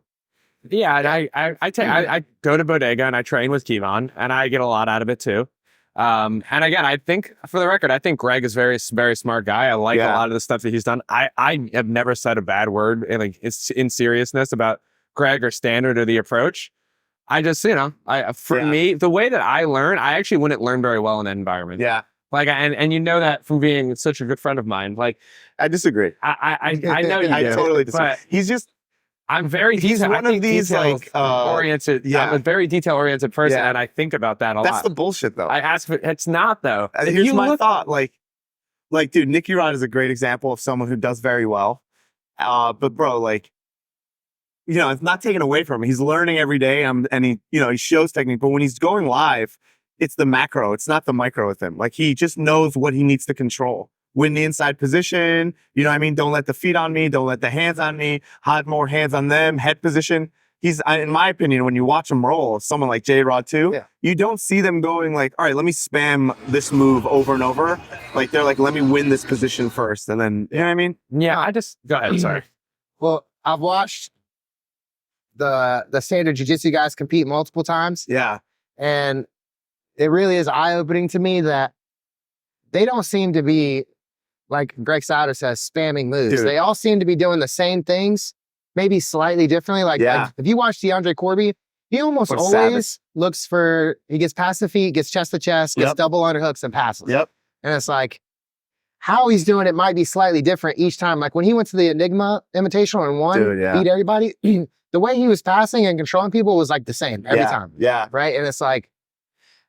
Yeah, and I go to Bodega and I train with Kyvann, and I get a lot out of it too. And again, I think, for the record, I think Greg is very, very smart guy. I like a lot of the stuff that he's done. I have never said a bad word in seriousness about Greg or Standard or the approach. I just, me, the way that I learn, I actually wouldn't learn very well in that environment. Yeah. Like, and you know that from being such a good friend of mine. Like, I disagree. I know you do. I totally disagree. But he's just, I'm very he's one of these like oriented. Yeah. I'm a very detail oriented person, and I think about that a lot. That's the bullshit, though. I ask for it's not though. Here's my thought. Like, dude, Nicky Rod is a great example of someone who does very well. But bro, like, you know, it's not taken away from him. He's learning every day, and he shows technique. But when he's going live, it's the macro. It's not the micro with him. Like, he just knows what he needs to control. Win the inside position. You know what I mean? Don't let the feet on me. Don't let the hands on me. Have more hands on them. Head position. He's, in my opinion, when you watch him roll, someone like J-Rod too, you don't see them going like, all right, let me spam this move over and over. Like, they're like, let me win this position first. And then, you know what I mean? Yeah, go ahead. Sorry. Well, I've watched the standard jiu-jitsu guys compete multiple times. Yeah. And it really is eye-opening to me that they don't seem to be, like Greg Sauter says, spamming moves. Dude. They all seem to be doing the same things, maybe slightly differently. Like if you watch DeAndre Corby, he almost always looks for, he gets past the feet, gets chest to chest, gets double underhooks and passes. Yep. And it's like, how he's doing it might be slightly different each time. Like when he went to the Enigma Invitational and won, beat everybody, the way he was passing and controlling people was like the same every time. Yeah. Right? And it's like,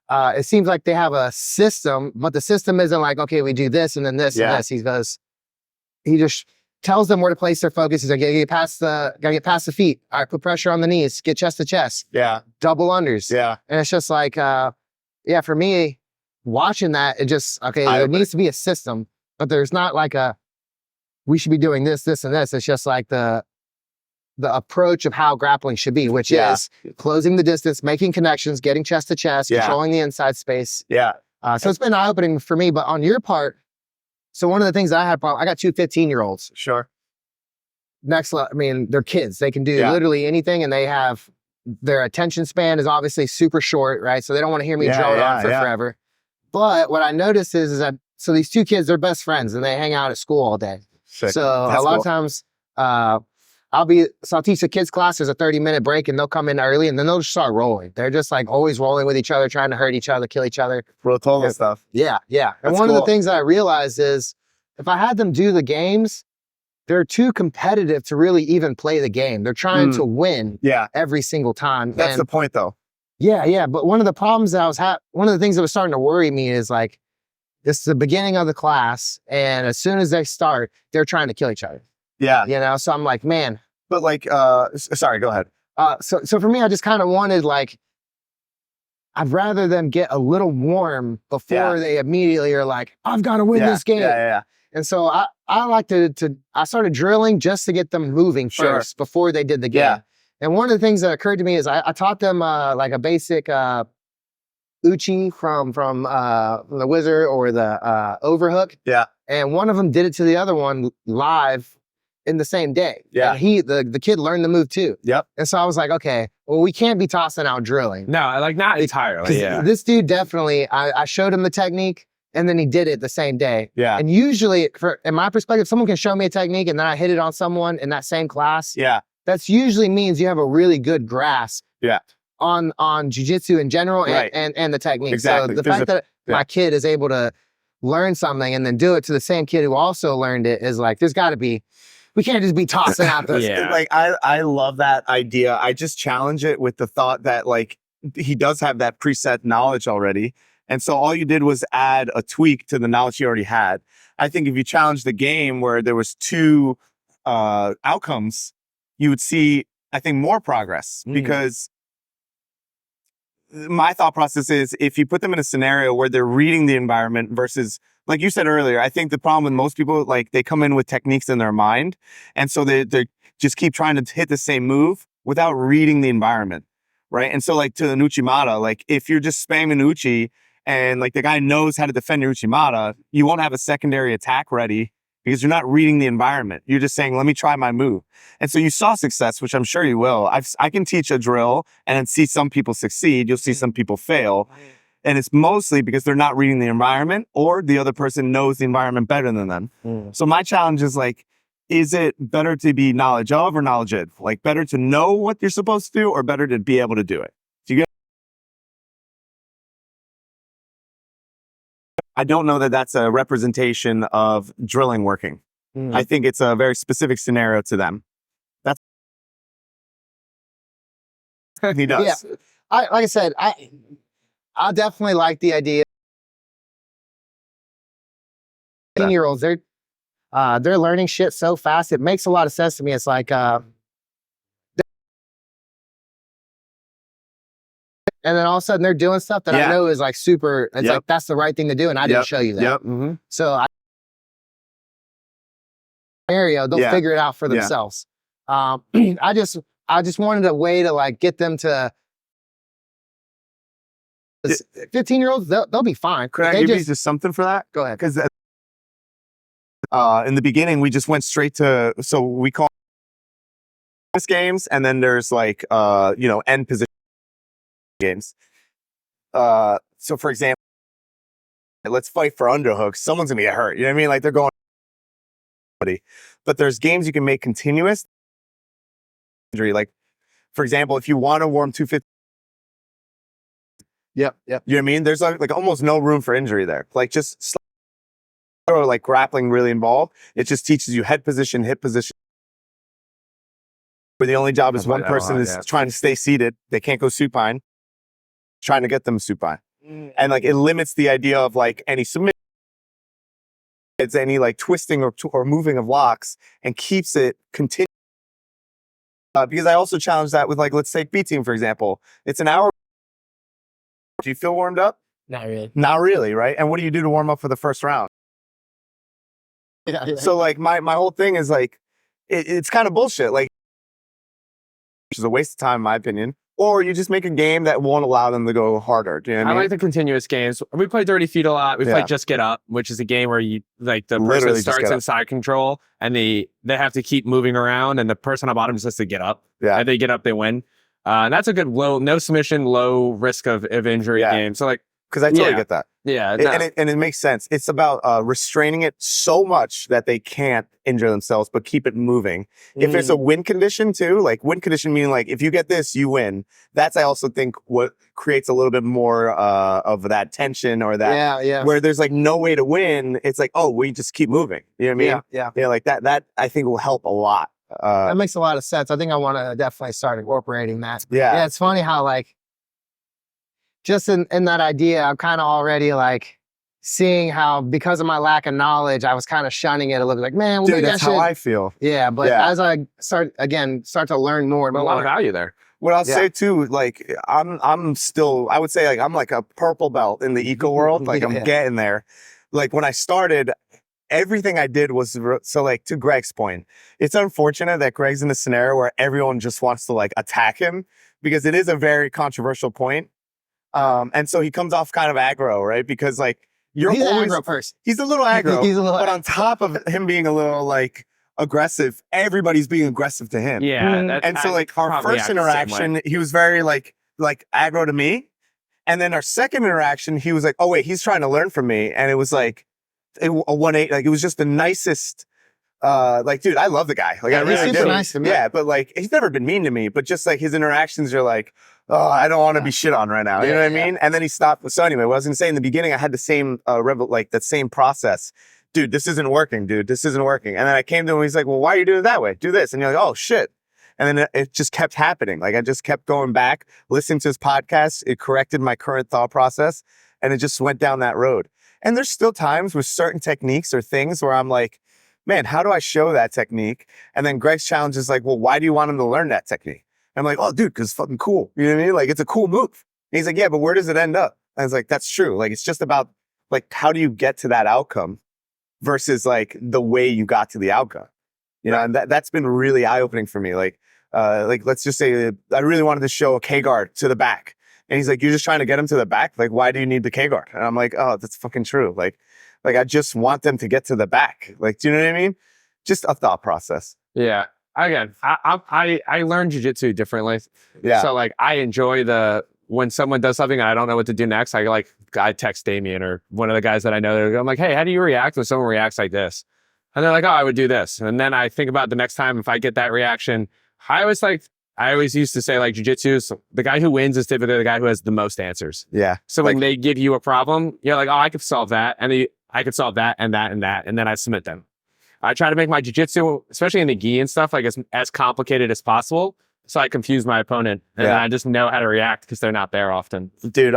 it seems like they have a system, but the system isn't like, okay, we do this and then this and this. He just tells them where to place their focus. He's like, gotta get past the feet. All right, put pressure on the knees, get chest to chest. Yeah. Double unders. Yeah. And it's just like, for me, watching that, it just, there needs to be a system, but there's not like we should be doing this, this, and this. It's just like the approach of how grappling should be, which is closing the distance, making connections, getting chest to chest, controlling the inside space. Yeah. So it's been eye-opening for me, but on your part, so one of the things that I got two 15-year-olds. Sure. They're kids. They can do literally anything, and their attention span is obviously super short, right? So they don't want to hear me drone on for forever. But what I noticed is that, so these two kids, they're best friends, and they hang out at school all day. Sick. So a lot of times, I'll teach the kids class, there's a 30-minute break, and they'll come in early, and then they'll just start rolling. They're just like always rolling with each other, trying to hurt each other, kill each other. Rotolo stuff. Yeah. And one of the things that I realized is if I had them do the games, they're too competitive to really even play the game. They're trying to win every single time. That's the point though. Yeah. But one of the problems that I was one of the things that was starting to worry me is like, this is the beginning of the class, and as soon as they start, they're trying to kill each other. Yeah. You know, so I'm like, man. But like, sorry, go ahead. So for me, I just kind of wanted like, I'd rather them get a little warm before they immediately are like, I've got to win this game. Yeah. And so I like I started drilling just to get them moving first before they did the game. Yeah. And one of the things that occurred to me is I taught them like a basic uchi from the wizard or the overhook. Yeah. And one of them did it to the other one live in the same day. Yeah. And the kid learned the move too. Yep. And so I was like, okay, well, we can't be tossing out drilling. No, like not entirely. Yeah. This dude definitely, I showed him the technique and then he did it the same day. Yeah. And usually, in my perspective, someone can show me a technique and then I hit it on someone in that same class. Yeah. That's usually means you have a really good grasp. Yeah. On jiu-jitsu in general and the technique. Exactly. So the fact that my kid is able to learn something and then do it to the same kid who also learned it is like, there's got to be, we can't just be tossing out this. Like, I love that idea. I just challenge it with the thought that like, he does have that preset knowledge already. And so all you did was add a tweak to the knowledge he already had. I think if you challenge the game where there was 2 outcomes, you would see, I think, more progress because my thought process is if you put them in a scenario where they're reading the environment versus, like you said earlier, I think the problem with most people, like they come in with techniques in their mind. And so they just keep trying to hit the same move without reading the environment. Right. And so like to an Uchimata, like if you're just spamming Uchi and like the guy knows how to defend your Uchimata, you won't have a secondary attack ready because you're not reading the environment. You're just saying, let me try my move. And so you saw success, which I'm sure you will. I can teach a drill and then see some people succeed. You'll see some people fail. And it's mostly because they're not reading the environment or the other person knows the environment better than them. So my challenge is like, is it better to be knowledge of or knowledge in? Like better to know what you're supposed to do or better to be able to do it? Do you get? I don't know that that's a representation of drilling working. I think it's a very specific scenario to them. That's he does. Yeah. Like I said, I definitely like the idea. 18-year-olds, they're learning shit so fast. It makes a lot of sense to me. It's like, and then all of a sudden they're doing stuff that I know is like super, it's like, that's the right thing to do. And I didn't show you that. So they'll figure it out for themselves. I just wanted a way to like get them to 15-year-olds, they'll be fine. Could I give you just something for that? Go ahead. Because in the beginning, we just went straight to, so we call games, and then there's like, end position games. So for example, let's fight for underhooks. Someone's gonna get hurt. You know what I mean? Like they're going, but there's games you can make continuous injury. Like, for example, if you want to warm 250. Yep. You know what I mean? There's like almost no room for injury there. Like just or like grappling really involved. It just teaches you head position, hip position. Where the only job is one person is trying to stay seated. They can't go supine. Trying to get them supine. And like it limits the idea of like any submission. It's any like twisting or moving of locks and keeps it continuous. Because I also challenge that with like, let's take B team, for example. It's an hour. Do you feel warmed up? Not really. Not really, right? And what do you do to warm up for the first round? So like my whole thing is like, it's kind of bullshit. Like, which is a waste of time in my opinion. Or you just make a game that won't allow them to go harder. Do you know what I mean? I like the continuous games. We play Dirty Feet a lot. We play Just Get Up, which is a game where you like the person starts in side control and they have to keep moving around and the person on bottom just has to get up. Yeah. And they get up, they win. And that's a good no submission, low risk of injury game. So like, because I totally get that. Yeah. No. And it makes sense. It's about restraining it so much that they can't injure themselves, but keep it moving. If it's a win condition too, like win condition meaning like if you get this, you win. That's I also think what creates a little bit more of that tension or that where there's like no way to win. It's like, oh, we just keep moving. You know what I mean? Yeah. Like that I think will help a lot. That makes a lot of sense. I think I want to definitely start incorporating that. Yeah. It's funny how like just in that idea, I'm kind of already like seeing how because of my lack of knowledge, I was kind of shunning it a little bit. Like, man, well, dude, that's how I feel. Yeah, but as I start to learn more and more, a lot of value there. What I'll say too, like I'm still, I would say like I'm like a purple belt in the eco world. Like I'm getting there. Like when I started, everything I did was, so like to Greg's point, it's unfortunate that Greg's in a scenario where everyone just wants to like attack him because it is a very controversial point. And so he comes off kind of aggro, right? Because like he's always an aggro person. He's a little aggro, but on top of him being a little like aggressive, everybody's being aggressive to him. Yeah. And so like our first interaction, he was very like aggro to me. And then our second interaction, he was like, oh wait, he's trying to learn from me. And it was like a 180, like it was just the nicest, like, dude, I love the guy. Like I really do. Nice to me. Yeah, but like he's never been mean to me, but just like his interactions are like, oh, I don't want to be shit on right now. You know what I mean? And then he stopped. So anyway, what I was gonna say in the beginning, I had the same like that same process. Dude, this isn't working, dude. This isn't working. And then I came to him, he's like, well, why are you doing it that way? Do this. And you're like, oh shit. And then it just kept happening. Like I just kept going back, listening to his podcast. It corrected my current thought process and it just went down that road. And there's still times with certain techniques or things where I'm like, man, how do I show that technique? And then Greg's challenge is like, well, why do you want him to learn that technique? I'm like, oh, dude, because it's fucking cool. You know what I mean? Like, it's a cool move. And he's like, yeah, but where does it end up? And I was like, that's true. Like, it's just about, like, how do you get to that outcome versus, like, the way you got to the outcome? You know, and that's been really eye-opening for me. Like, let's just say I really wanted to show a K-guard to the back. And he's like, you're just trying to get him to the back? Like, why do you need the K-guard? And I'm like, oh, that's fucking true. Like, I just want them to get to the back. Like, do you know what I mean? Just a thought process. Yeah. Again, I learned jiu-jitsu differently. Yeah. So like I enjoy when someone does something and I don't know what to do next, I text Damien or one of the guys that I know. I'm like, hey, how do you react when someone reacts like this? And they're like, oh, I would do this. And then I think about the next time if I get that reaction, I always used to say like jiu-jitsu, so the guy who wins is typically the guy who has the most answers. Yeah. So when they give you a problem, you're like, oh, I could solve that. And I could solve that and that and that. And then I submit them. I try to make my jiu-jitsu, especially in the gi and stuff, like as complicated as possible. So I confuse my opponent and I just know how to react because they're not there often. Dude,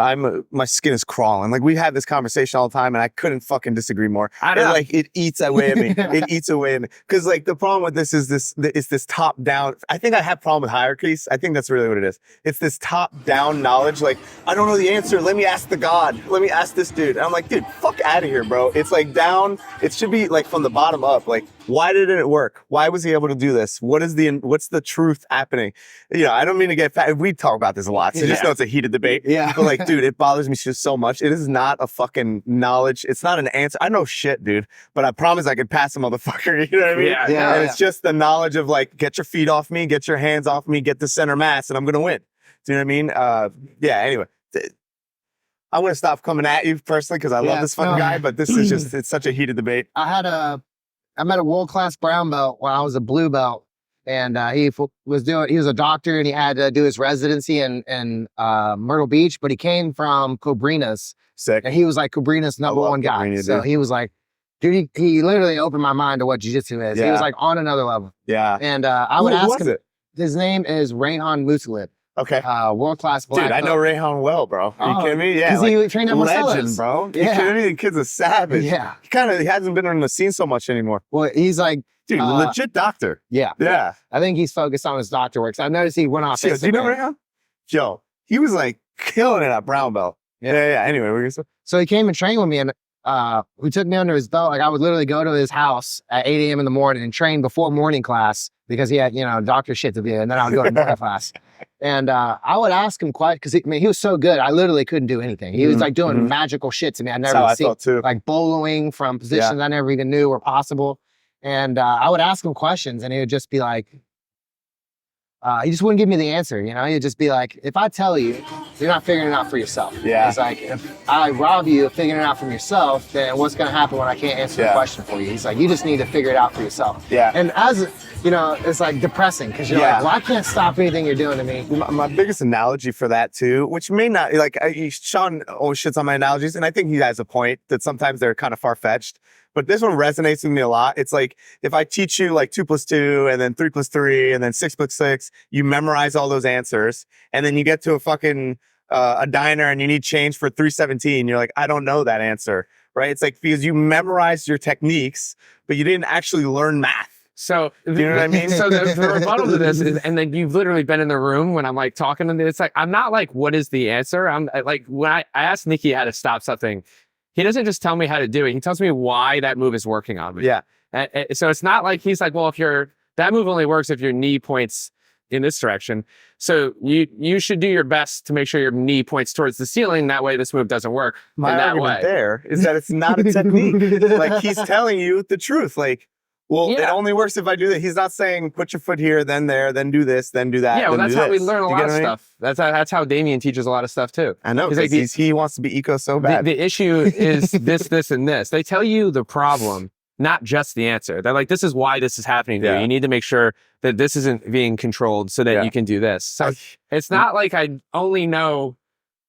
my skin is crawling. Like we had this conversation all the time and I couldn't fucking disagree more. It eats away at me. It eats away at me. Cause like the problem with this is this top down. I think I have a problem with hierarchies. I think that's really what it is. It's this top down knowledge. Like, I don't know the answer. Let me ask the God. Let me ask this dude. And I'm like, dude, fuck out of here, bro. It's like down. It should be like from the bottom up. Like, why didn't it work? Why was he able to do this? What's the truth happening? You know, I don't mean to get fat. We talk about this a lot. So just know it's a heated debate. Yeah. But like, dude, it bothers me just so much. It is not a fucking knowledge. It's not an answer. I know shit, dude. But I promise I could pass a motherfucker. You know what I mean? Yeah. And it's just the knowledge of like, get your feet off me, get your hands off me, get the center mass, and I'm gonna win. Do you know what I mean? Anyway. I'm gonna stop coming at you personally because I love this fucking guy, but this is just, it's such a heated debate. I met a world-class brown belt when I was a blue belt, and he was a doctor and he had to do his residency in Myrtle Beach, but he came from Cobrina's. Sick. And he was like Cobrina's number one guy. Cobrina, so he was like, dude, he literally opened my mind to what jiu-jitsu is. Yeah. He was like on another level. Yeah. And I would ask him, his name is Rayhan Musalib. Okay. World-class black Dude, I know Rayhan well, bro. Are you kidding me? Yeah. Because he trained at Gonzales. Legend, bro. You kidding me? The kid's a savage. Yeah. He hasn't been on the scene so much anymore. Well, he's like... Dude, legit doctor. Yeah. I think he's focused on his doctor work. So I noticed he went off Instagram. Do you know Rayhan? Joe, he was like killing it at brown belt. Yeah. Anyway, what were you saying? So he came and trained with me and he took me under his belt. Like I would literally go to his house at 8 a.m. in the morning and train before morning class because he had, doctor shit to do. And then I would go to morning class. And I would ask him because he was so good. I literally couldn't do anything. He was like doing magical shit to me. I'd never seen like boloing from positions I never even knew were possible. And I would ask him questions and he would just be like, he just wouldn't give me the answer. He'd just be like, if I tell you you're not figuring it out for yourself. Yeah. He's like, if I rob you of figuring it out from yourself, then what's going to happen when I can't answer the question for you? He's like, you just need to figure it out for yourself. Yeah. And as, you know, it's like depressing because you're like, well, I can't stop anything you're doing to me. My biggest analogy for that too, which may not, like, Sean always shits on my analogies, and I think he has a point that sometimes they're kind of far-fetched. But this one resonates with me a lot. It's like, if I teach you like 2 + 2 and then 3 + 3 and then 6 + 6, you memorize all those answers. And then you get to a fucking, a diner and you need change for 3.17. You're like, I don't know that answer, right? It's like, because you memorized your techniques, but you didn't actually learn math. So, you know what I mean? So the rebuttal to this is, and then you've literally been in the room when I'm like talking to them. It's like, I'm not like, what is the answer? I'm like, when I asked Nikki how to stop something, he doesn't just tell me how to do it. He tells me why that move is working on me. Yeah. And so it's not like he's like, well, that move only works if your knee points in this direction. So you should do your best to make sure your knee points towards the ceiling. That way this move doesn't work. My that argument way. there is that it's not a technique. Like, he's telling you the truth. Like, well, it only works if I do that. He's not saying put your foot here, then there, then do this, then do that. Yeah, well, that's how we learn a lot of I mean? stuff. That's how Damien teaches a lot of stuff too. I know, He's because like, he wants to be eco so bad. The issue is this, and this. They tell you the problem, not just the answer. They're like, this is why this is happening to you. You need to make sure that this isn't being controlled so that you can do this. So it's not like I only know.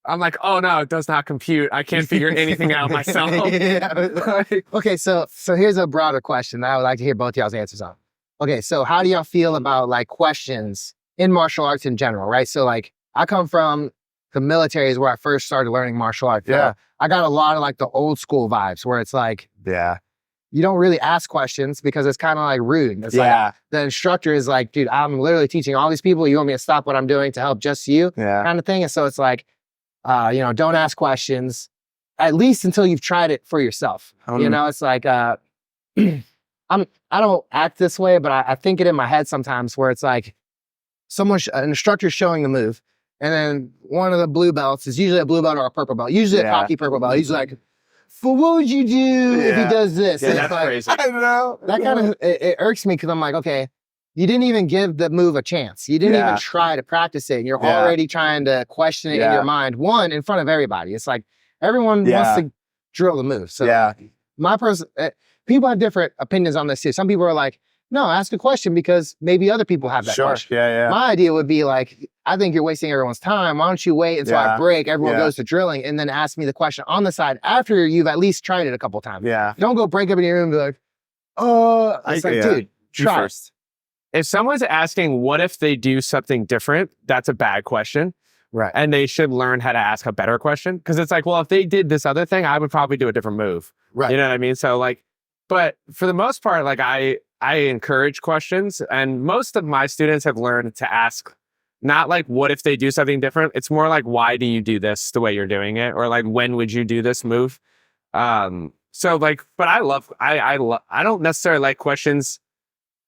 I'm like, oh no, it does not compute. I can't figure anything out myself. Okay, so here's a broader question that I would like to hear both y'all's answers on. Okay, so how do y'all feel about like questions in martial arts in general, right? So like, I come from the military is where I first started learning martial arts. Yeah. I got a lot of like the old school vibes where it's like, you don't really ask questions because it's kind of like rude. It's like the instructor is like, dude, I'm literally teaching all these people. You want me to stop what I'm doing to help just you? Kind of thing. And so it's like, you know, don't ask questions, at least until you've tried it for yourself. You know, it's like, I don't act this way, but I think it in my head sometimes where it's like an instructor's showing the move. And then one of the blue belts is usually a blue belt or a purple belt, usually a cocky purple belt. He's like, well, what would you do if he does this? Yeah, that's like, crazy. I don't know. That kind of, it irks me because I'm like, okay, you didn't even give the move a chance. You didn't even try to practice it. And you're already trying to question it in your mind. One, in front of everybody. It's like everyone wants to drill the move. So my people have different opinions on this too. Some people are like, no, ask a question because maybe other people have that question. My idea would be like, I think you're wasting everyone's time. Why don't you wait until I break, everyone goes to drilling, and then ask me the question on the side after you've at least tried it a couple times. Don't go break up in your room and be like, oh, it's like, dude, try first. If someone's asking, what if they do something different? That's a bad question. Right. And they should learn how to ask a better question. Because it's like, well, if they did this other thing, I would probably do a different move. Right. You know what I mean? So like, but for the most part, like I encourage questions, and most of my students have learned to ask, not like, what if they do something different? It's more like, why do you do this the way you're doing it? Or like, when would you do this move? So like, but I don't necessarily like questions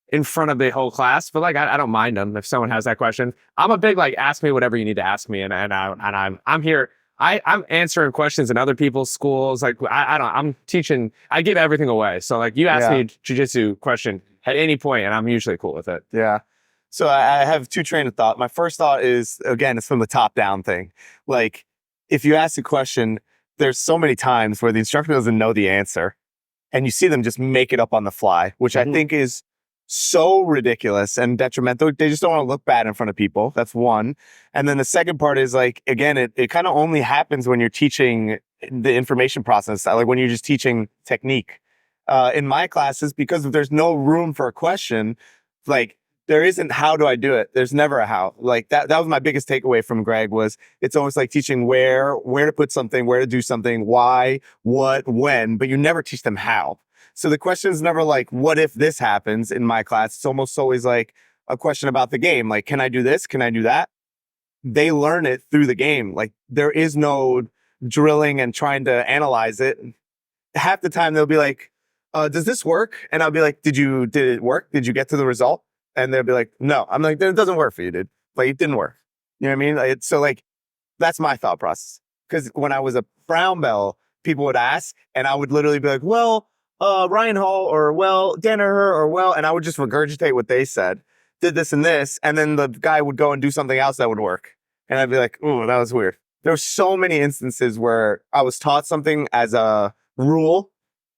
in front of the whole class, but like, I don't mind them if someone has that question. I'm a big, like, ask me whatever you need to ask me. And I'm here. I'm answering questions in other people's schools. Like, I'm teaching, I give everything away. So like, you ask me a jiu-jitsu question at any point and I'm usually cool with it. Yeah. So I have two train of thought. My first thought is, again, it's from the top down thing. Like, if you ask a question, there's so many times where the instructor doesn't know the answer and you see them just make it up on the fly, which I think is so ridiculous and detrimental. They just don't want to look bad in front of people. That's one. And then the second part is like, again, it kind of only happens when you're teaching the information process, like when you're just teaching technique. In my classes, because if there's no room for a question, like, there isn't how do I do it? There's never a how. Like that was my biggest takeaway from Greg was it's always like teaching where to put something, where to do something, why, what, when, but you never teach them how. So the question is never like, what if this happens in my class? It's almost always like a question about the game. Like, can I do this? Can I do that? They learn it through the game. Like there is no drilling and trying to analyze it. Half the time they'll be like, does this work? And I'll be like, did it work? Did you get to the result? And they'll be like, no. I'm like, it doesn't work for you, dude. Like, it didn't work. You know what I mean? Like, so like, that's my thought process. Because when I was a brown belt, people would ask, and I would literally be like, well, Ryan Hall, or well, Danaher, or well, and I would just regurgitate what they said, did this and this, and then the guy would go and do something else that would work. And I'd be like, ooh, that was weird. there were so many instances where I was taught something as a rule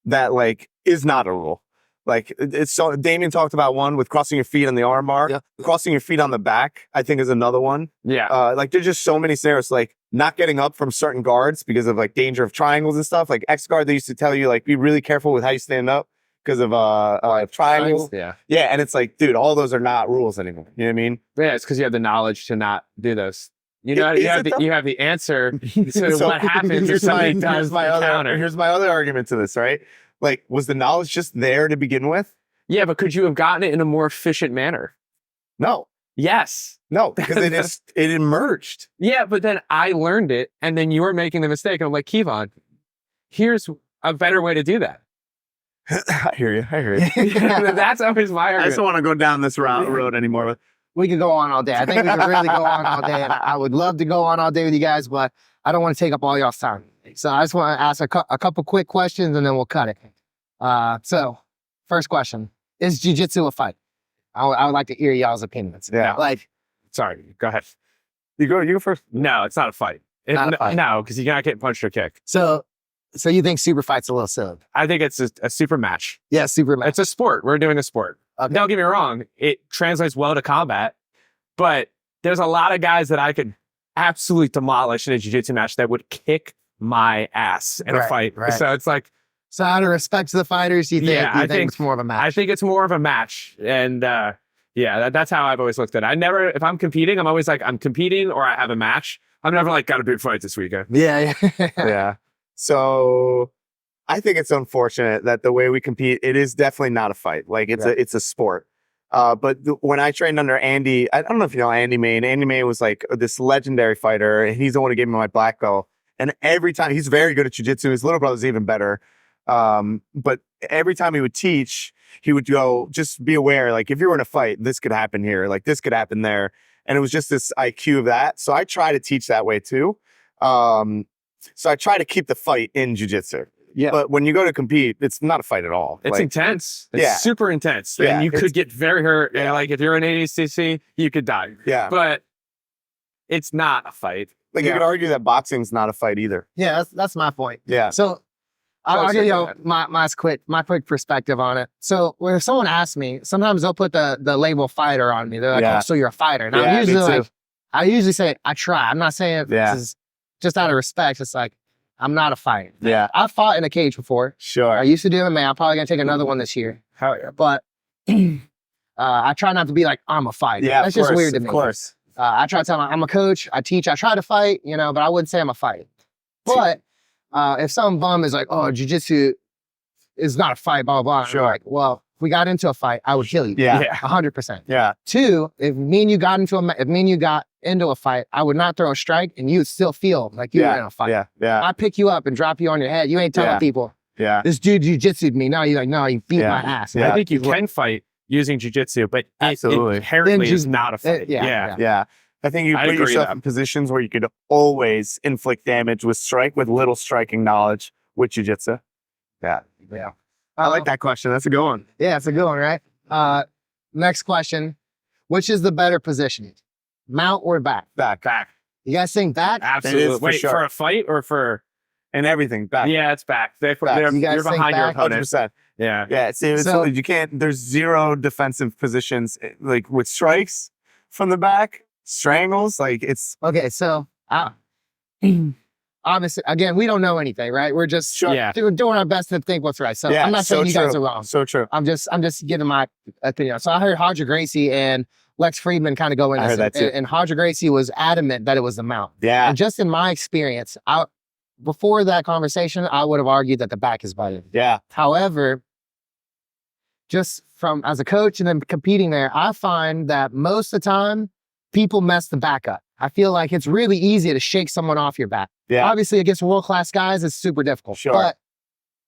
that like is not a rule. Like it's so Damien talked about one with crossing your feet on the arm bar. Yeah. Crossing your feet on the back, I think, is another one. Yeah. Like there's just so many scenarios, like not getting up from certain guards because of like danger of triangles and stuff. Like X guard, they used to tell you like be really careful with how you stand up because of triangles. Yeah. Yeah, and it's like, dude, all those are not rules anymore. You know what I mean? Yeah, it's because you have the knowledge to not do those. You know, you have the answer to So, what happens if somebody does the counter. Here's my other argument to this, right? Like, was the knowledge just there to begin with? Yeah, but could you have gotten it in a more efficient manner? No. Yes. No, because it emerged. Yeah, but then I learned it, and then you were making the mistake. And I'm like, Kyvann, here's a better way to do that. I hear you. That's always my argument. I just don't want to go down this road anymore. We could go on all day. I think we could really go on all day. And I would love to go on all day with you guys, but I don't want to take up all y'all's time. So I just want to ask a couple quick questions and then we'll cut it. So first question, is jiu-jitsu a fight? I would like to hear y'all's opinions. Yeah. Like, sorry, go ahead. You go first. No, it's not a fight. Not a fight. No, because you're not getting punched or kicked. So you think super fight's a little silly? I think it's a super match. Yeah, super match. It's a sport. We're doing a sport. Okay. Don't get me wrong. It translates well to combat, but there's a lot of guys that I could absolutely demolish in a jiu-jitsu match that would kick my ass in a fight. Right. So it's like, so out of respect to the fighters, you think, I think it's more of a match? I think it's more of a match. And that's how I've always looked at it. If I'm competing, I'm always like, I'm competing or I have a match. I'm never like, got a big fight this weekend. Yeah. Yeah. So I think it's unfortunate that the way we compete, it is definitely not a fight. Like it's a sport. But when I trained under Andy, I don't know if you know Andy Main. Andy Main was like this legendary fighter, and he's the one who gave me my black belt. And every time, he's very good at jiu-jitsu. His little brother's even better. But every time he would teach, he would go, just be aware, like if you were in a fight, this could happen here, like this could happen there. And it was just this IQ of that. So I try to teach that way too. So I try to keep the fight in jiu-jitsu. Yeah. But when you go to compete, it's not a fight at all. It's intense. It's super intense. And you could get very hurt. Yeah. And like if you're an ADCC, you could die. Yeah. But it's not a fight. Like you could argue that boxing's not a fight either. Yeah, that's my point. Yeah. So I'll give you my quick perspective on it. So when someone asks me, sometimes they'll put the label fighter on me. They're like, oh, so you're a fighter. And I usually say, I try. I'm not saying this is just out of respect. It's like, I'm not a fighter. Yeah. I've fought in a cage before. Sure. I used to do MMA. I'm probably going to take another one this year. Hell yeah. But I try not to be like, I'm a fighter. Yeah, that's just weird to me. Of course. I try to tell them I'm a coach. I teach. I try to fight, but I wouldn't say I'm a fighter. But if some bum is like, oh, jiu-jitsu is not a fight, blah, blah, blah. Sure. I'm like, well, if we got into a fight, I would kill you. Yeah. 100%. Yeah. Two, if me and you got into a fight, I would not throw a strike and you would still feel like you were in a fight. Yeah. I pick you up and drop you on your head. You ain't telling people, this dude jiu-jitsu'd me. No, you're like, no, you beat my ass. I think you can fight using jiu-jitsu, but it inherently is not a fight. Yeah. I think you put yourself in positions where you could always inflict damage with little striking knowledge with jiu-jitsu. Yeah. I like that question. That's a good one. Yeah, it's a good one, right? Next question. Which is the better position? Mount or back? Back. You guys think back? Absolutely. Wait, for a fight or for... And everything, back. Yeah, it's back. You're You guys think behind your back? opponent. 100%. Yeah. Yeah, so you can't, there's zero defensive positions, like with strikes from the back, strangles, like it's... Okay, so obviously, again, we don't know anything, right? We're just doing our best to think what's right. So I'm not saying you guys are wrong. So true. I'm just giving my opinion. So I heard Hodger Gracie and Lex Friedman kind of go into I heard that too. And Hodger Gracie was adamant that it was the mount. Yeah. And just in my experience, before that conversation, I would have argued that the back is better. Yeah. However, just from as a coach and then competing there, I find that most of the time people mess the back up. I feel like it's really easy to shake someone off your back. Yeah. Obviously, against world-class guys, it's super difficult. Sure. But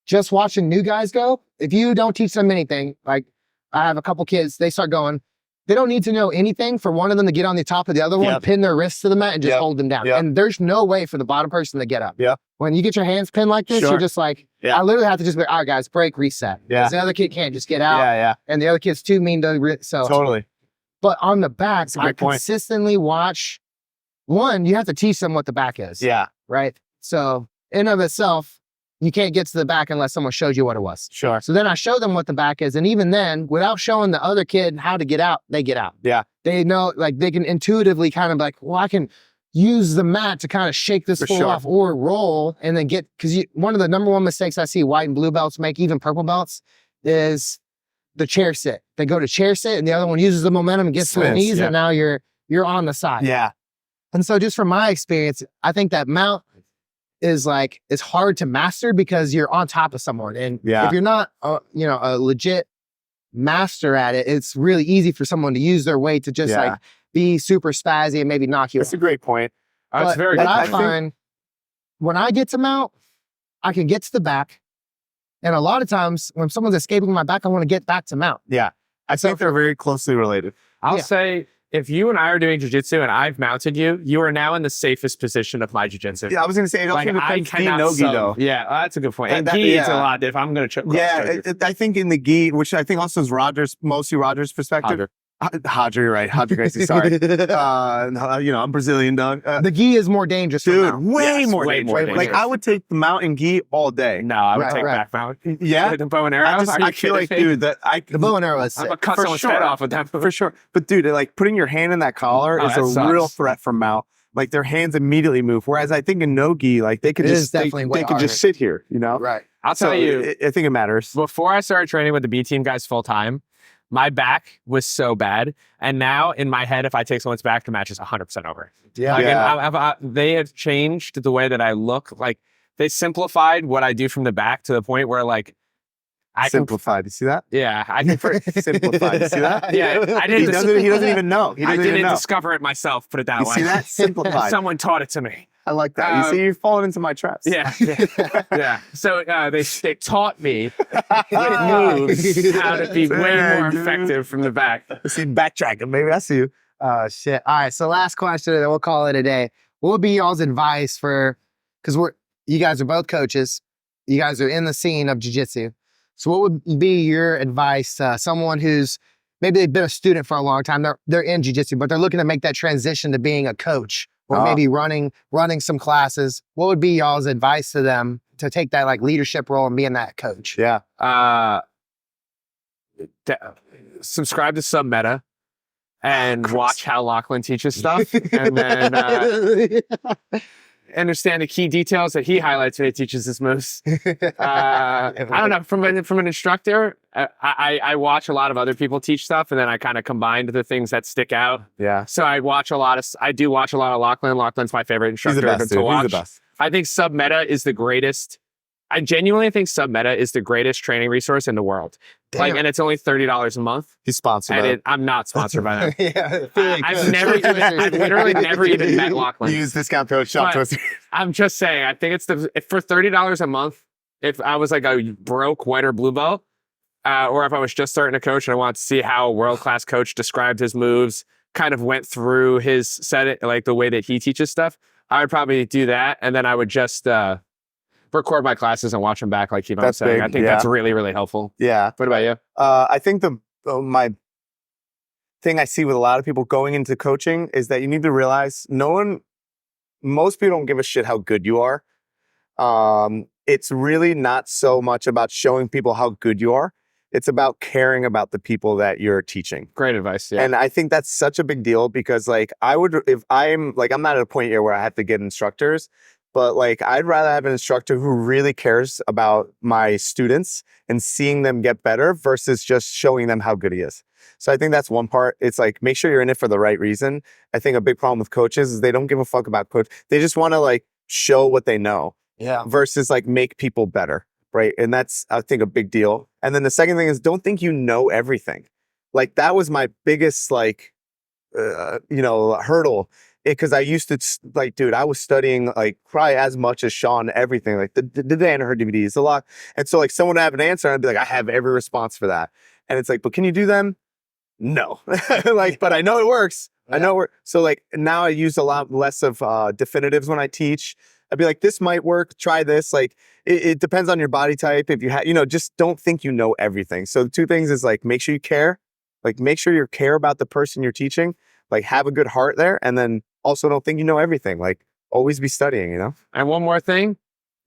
just watching new guys go, if you don't teach them anything, like I have a couple kids, they start going, they don't need to know anything for one of them to get on the top of the other one, pin their wrists to the mat and just hold them down. And there's no way for the bottom person to get up. Yeah. When you get your hands pinned like this, you're just like, I literally have to just be, all right, guys, break, reset. Because the other kid can't just get out. Yeah. And the other kid's too mean to, so. Totally. But on the back, I point. consistently watch one, you have to teach them what the back is. Yeah. Right. So in of itself, you can't get to the back unless someone shows you what it was. Sure. So then I show them what the back is. And even then, without showing the other kid how to get out, they get out. Yeah. They know, like they can intuitively kind of like, well, I can use the mat to kind of shake this fool off or roll and then get, because one of the number one mistakes I see white and blue belts make, even purple belts, is the chair sit. They go to chair sit and the other one uses the momentum and gets to the knees and now you're on the side. Yeah. And so just from my experience, I think that mount is like, it's hard to master because you're on top of someone. And if you're not, you know, a legit master at it, it's really easy for someone to use their weight to just like be super spazzy and maybe knock you That's a great point. That's very good. I find when I get to mount, I can get to the back. And a lot of times when someone's escaping my back, I want to get back to mount. Yeah. I think they're very closely related. I'll say, if you and I are doing jiu-jitsu and I've mounted you, you are now in the safest position of my jiu-jitsu. Yeah, I was going to say, it also depends no-gi though. Yeah, that's a good point. And gi, it's a lot if I'm going to choke. Yeah, I think in the gi, which I think also is mostly Roger's perspective. Hodger, you're right. Hodger Gracie, sorry. You know, I'm Brazilian, dog. The gi is more dangerous. Dude, way more dangerous. Like, I would take the mountain gi all day. No, I would take back mount. Yeah? The bow and arrow? I feel like, dude, the bow and arrow is sick. I'm going to cut someone's head off with that. For sure. But dude, like, putting your hand in that collar is a real threat from mount. Like, their hands immediately move. Whereas I think in no-gi, like, they could just sit here, you know? Right. I'll tell you. I think it matters. Before I started training with the B team guys full time, my back was so bad. And now in my head, if I take someone's back, the match is 100% over. Yeah. Like, they have changed the way that I look. Like, they simplified what I do from the back to the point where, like, Simplified. You see that? Yeah. I can simplified. You see that? Yeah. He doesn't even know. I didn't discover it myself, put it that way. You see that? Simplified. Someone taught it to me. I like that. You see, you're falling into my traps. Yeah. So they taught me with moves how to be way more effective from the back. See, backtracking, baby. I see you. Oh, shit. All right. So last question, and then we'll call it a day. What would be y'all's advice for, because you guys are both coaches. You guys are in the scene of jiu-jitsu. So what would be your advice to someone who's, maybe they've been a student for a long time, they're in jiu-jitsu, but they're looking to make that transition to being a coach or maybe running some classes? What would be y'all's advice to them to take that like leadership role and being that coach? Yeah. Subscribe to Submeta and watch how Lachlan teaches stuff. And then understand the key details that he highlights when he teaches his moves. I don't know, from an instructor, I watch a lot of other people teach stuff, and then I kind of combine the things that stick out. Yeah. So I do watch a lot of Lachlan. Lachlan's my favorite instructor to watch. He's the best. I think Submeta is the greatest. I genuinely think Submeta is the greatest training resource in the world. Damn. Like, and it's only $30 a month. He's sponsored by I'm not sponsored by that. Yeah, I've literally never even met Lachlan. Use discount code SHOP. I'm just saying, I think it's for $30 a month, if I was like a broke white or blue belt, or if I was just starting to coach and I wanted to see how a world-class coach described his moves, kind of went through his set, like the way that he teaches stuff, I would probably do that. And then I would just record my classes and watch them back, like Kyvann was saying. I think that's really, really helpful. Yeah. What about you? I think my thing I see with a lot of people going into coaching is that you need to realize most people don't give a shit how good you are. It's really not so much about showing people how good you are. It's about caring about the people that you're teaching. Great advice. Yeah. And I think that's such a big deal because like I'm not at a point yet where I have to get instructors, but like I'd rather have an instructor who really cares about my students and seeing them get better versus just showing them how good he is. So I think that's one part. It's like, make sure you're in it for the right reason. I think a big problem with coaches is they don't give a fuck about coach. They just want to like show what they know versus like make people better. Right. And that's, I think, a big deal. And then the second thing is don't think you know everything. Like that was my biggest like, hurdle. Because I used to like, dude, I was studying like probably as much as Sean, everything, like the Danaher DVDs, a lot. And so like someone would have an answer and I'd be like, I have every response for that. And it's like, but can you do them? No. Like, but I know it works. Yeah. I know it works. So like now I use a lot less of definitives when I teach. I'd be like, this might work. Try this. Like it depends on your body type. If you have, just don't think you know everything. So the two things is like, make sure you care. Like make sure you care about the person you're teaching. Like have a good heart there. And then also don't think you know everything. Like always be studying, you know? And one more thing,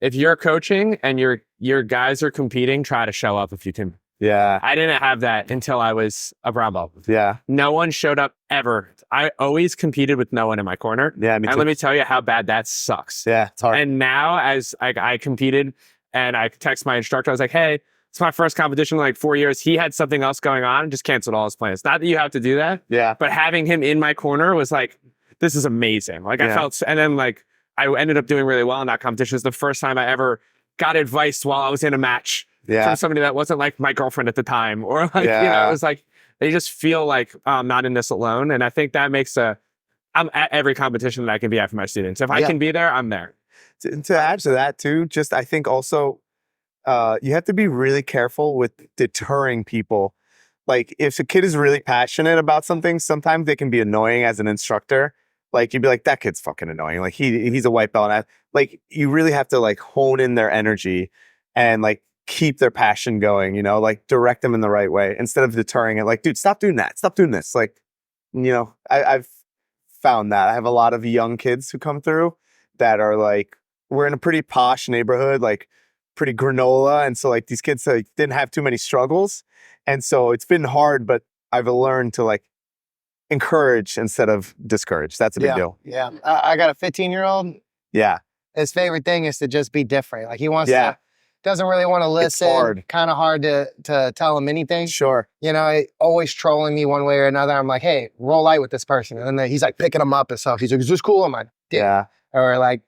if you're coaching and your guys are competing, try to show up if you can. Yeah. I didn't have that until I was a brown belt. Yeah. No one showed up ever. I always competed with no one in my corner. Yeah. And let me tell you how bad that sucks. Yeah. It's hard. And now as I competed and I text my instructor, I was like, hey, it's my first competition in like 4 years. He had something else going on and just canceled all his plans. Not that you have to do that. Yeah. But having him in my corner was like, this is amazing. Like I felt, and then like I ended up doing really well in that competition. It's the first time I ever got advice while I was in a match from somebody that wasn't like my girlfriend at the time, or like, you know, it was like, they just feel like I'm not in this alone. And I think that makes I'm at every competition that I can be at for my students. If I can be there, I'm there. To add to that too, just I think also you have to be really careful with deterring people. Like if a kid is really passionate about something, sometimes they can be annoying as an instructor. Like you'd be like, that kid's fucking annoying. Like he's a white belt. And like you really have to like hone in their energy and like keep their passion going, you know, like direct them in the right way instead of deterring it. Like, dude, stop doing that. Stop doing this. Like, you know, I've found that I have a lot of young kids who come through that are like, we're in a pretty posh neighborhood, like pretty granola. And so like these kids like, didn't have too many struggles. And so it's been hard, but I've learned to like encourage instead of discourage. That's a big deal. Yeah. I got a 15-year-old. Yeah. His favorite thing is to just be different. Like he wants to, doesn't really want to listen. Kind of hard to tell him anything. Sure. You know, always trolling me one way or another. I'm like, hey, roll light with this person. And then he's like picking him up and stuff. He's like, is this cool? I'm like, yeah. Or like,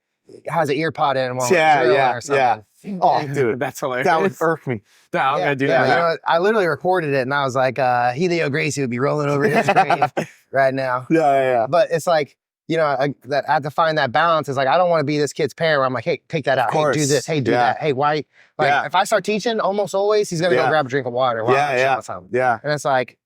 has an ear pod in while or something. Yeah. Oh, dude, That's hilarious. that would irk me. No, I'm gonna do that. You know, I literally recorded it and I was like, Helio Gracie would be rolling over his screen right now. Yeah. But it's like, you know, I have to find that balance. It's like, I don't want to be this kid's parent where I'm like, hey, take that out. Hey, do this. Hey, do that. Hey, why? Like, if I start teaching, almost always, he's going to go grab a drink of water. Yeah. And it's like,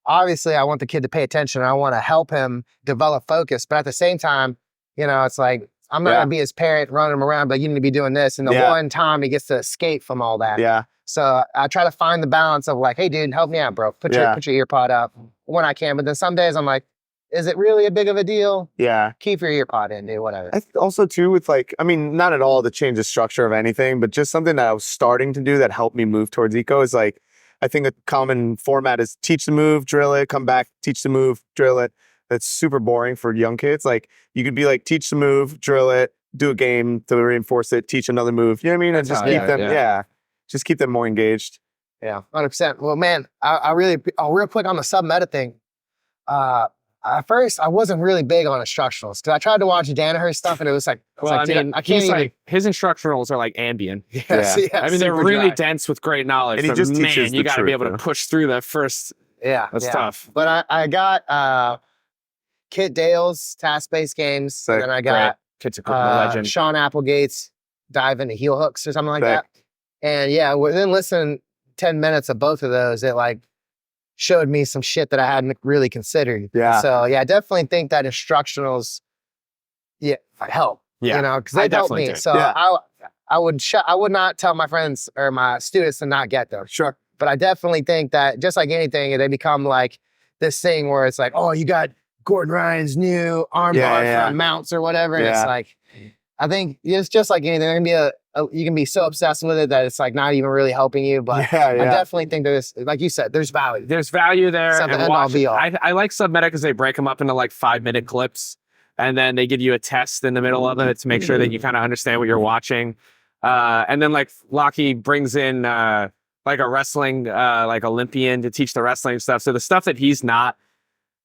obviously, I want the kid to pay attention. And I want to help him develop focus. But at the same time, you know, it's like, I'm not going to be his parent running him around, but you need to be doing this. And the one time he gets to escape from all that. Yeah. So I try to find the balance of like, hey, dude, help me out, bro. Put your ear pod up when I can. But then some days I'm like, is it really a big of a deal? Yeah. Keep your ear pod in, dude, whatever. I think also too with like, I mean, not at all to change the structure of anything, but just something that I was starting to do that helped me move towards eco is like, I think a common format is teach the move, drill it, come back, teach the move, drill it. That's super boring for young kids. Like you could be like, teach the move, drill it, do a game to reinforce it, teach another move. You know what I mean? And just keep them, just keep them more engaged. Yeah, 100%. Well, man, real quick on the sub-meta thing. At first, I wasn't really big on instructionals because I tried to watch Danaher's stuff and it was like, I can't even. Like, his instructionals are like ambient. I mean, they're really dense with great knowledge. And he just teaches you got to be able to push through the first. That's tough. But I got Kit Dale's task-based games, and then I got Kit's a legend. Sean Applegate's dive into heel hooks or something like that. And within listening 10 minutes of both of those, it like showed me some shit that I hadn't really considered. Yeah. So I definitely think that instructionals, help. Yeah. You know, because they help me. So I would not tell my friends or my students to not get them. Sure. But I definitely think that just like anything, they become like this thing where it's like, oh, you got Gordon Ryan's new armbar from Mounts or whatever. And it's like, I think it's just like anything. There can be you can be so obsessed with it that it's like not even really helping you. But I definitely think there's, like you said, there's value. There's value there. It's not the end all be all. I like sub-meta because they break them up into like 5-minute clips. And then they give you a test in the middle of it to make sure that you kind of understand what you're watching. And then like Lockie brings in like a wrestling, like Olympian to teach the wrestling stuff. So the stuff that he's not,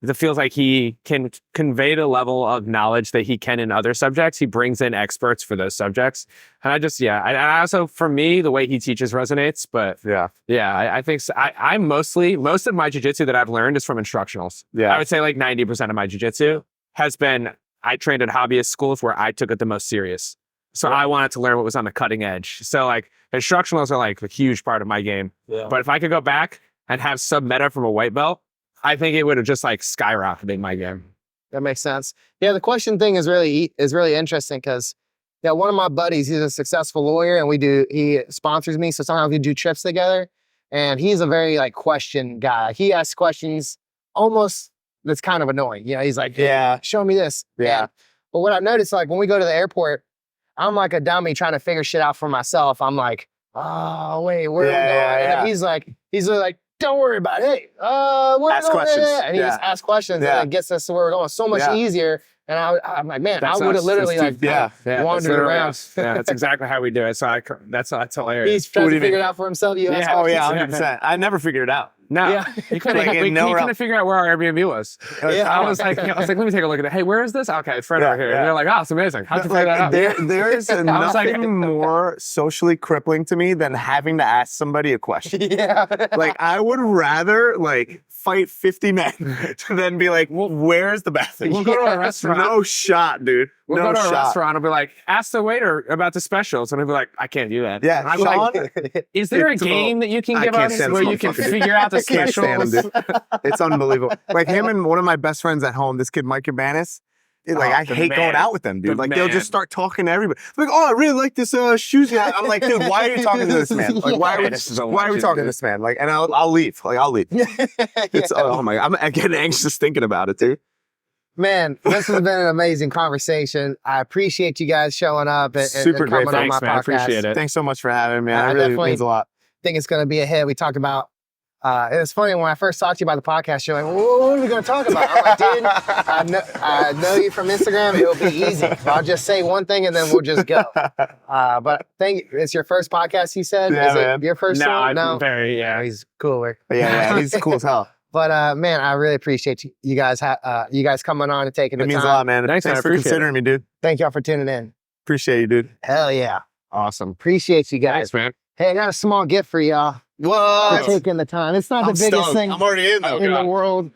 it feels like he can convey the level of knowledge that he can in other subjects. He brings in experts for those subjects. And I just, I also, for me, the way he teaches resonates. But I think so. Most of my jiu-jitsu that I've learned is from instructionals. I would say like 90% of my jiu-jitsu has been, I trained at hobbyist schools where I took it the most serious. So I wanted to learn what was on the cutting edge. So like instructionals are like a huge part of my game. But if I could go back and have sub-meta from a white belt, I think it would have just like skyrocketed my game. That makes sense. Yeah, the question thing is really interesting because one of my buddies, he's a successful lawyer and he sponsors me. So sometimes we do trips together and he's a very like question guy. He asks questions almost that's kind of annoying. You know, he's like, Yeah. show me this. Yeah. But what I've noticed, like when we go to the airport, I'm like a dummy trying to figure shit out for myself. I'm like, oh wait, where are we going? Yeah. And he's like, don't worry about it. Hey, where Ask are we going? questions. And he just asks questions and it gets us to where we're going so much easier. And I'm like, man, I would have literally wandered around. Yeah, that's exactly how we do it. So that's hilarious. He's trying to figure it out for himself. You ask Oh questions. yeah, 100%. I never figured it out. No, he couldn't figure out where our Airbnb was. I was like, let me take a look at it. Hey, where is this? Okay, it's right over here. And they're like, oh, it's amazing. How'd you figure that out? There is nothing more socially crippling to me than having to ask somebody a question. Like I would rather like fight 50 men to then be like, well, where's the bathroom? We'll go to a restaurant. No shot, dude. We'll go to a restaurant and be like, ask the waiter about the specials. And he'll be like, I can't do that. Yeah, I'm like, is there a game that you can give us where you can figure out the specials? It's unbelievable. Like him and one of my best friends at home, this kid, Mike Urbanis. I hate going out with them, dude. They'll just start talking to everybody. Like, oh, I really like this shoes guy. I'm like, dude, why are you talking to this man? Like, why are we talking to this man? Like, and I'll leave. Like, I'll leave. It's oh my God, I'm getting anxious thinking about it, dude. Man, this has been an amazing conversation. I appreciate you guys showing up and Super great. coming on my Thanks, man. I podcast. appreciate it. Thanks so much for having me. It really means a lot. I think it's going to be a hit. We talked about, it was funny when I first talked to you about the podcast, you're like, well, what are we going to talk about? I'm like, dude, I know you from Instagram. It'll be easy. I'll just say one thing and then we'll just go. But it's your first podcast, you said? Yeah, Is it your first one? No, very, He's cooler. Yeah, he's cool as hell. But man, I really appreciate you guys coming on and taking the time. It means a lot, man. Thanks for considering me, dude. Thank y'all for tuning in. Appreciate you, dude. Hell yeah. awesome. Appreciate you guys. Thanks, man. Hey, I got a small gift for y'all Whoa. for taking the time. It's not the biggest thing I'm already in, though. in the world.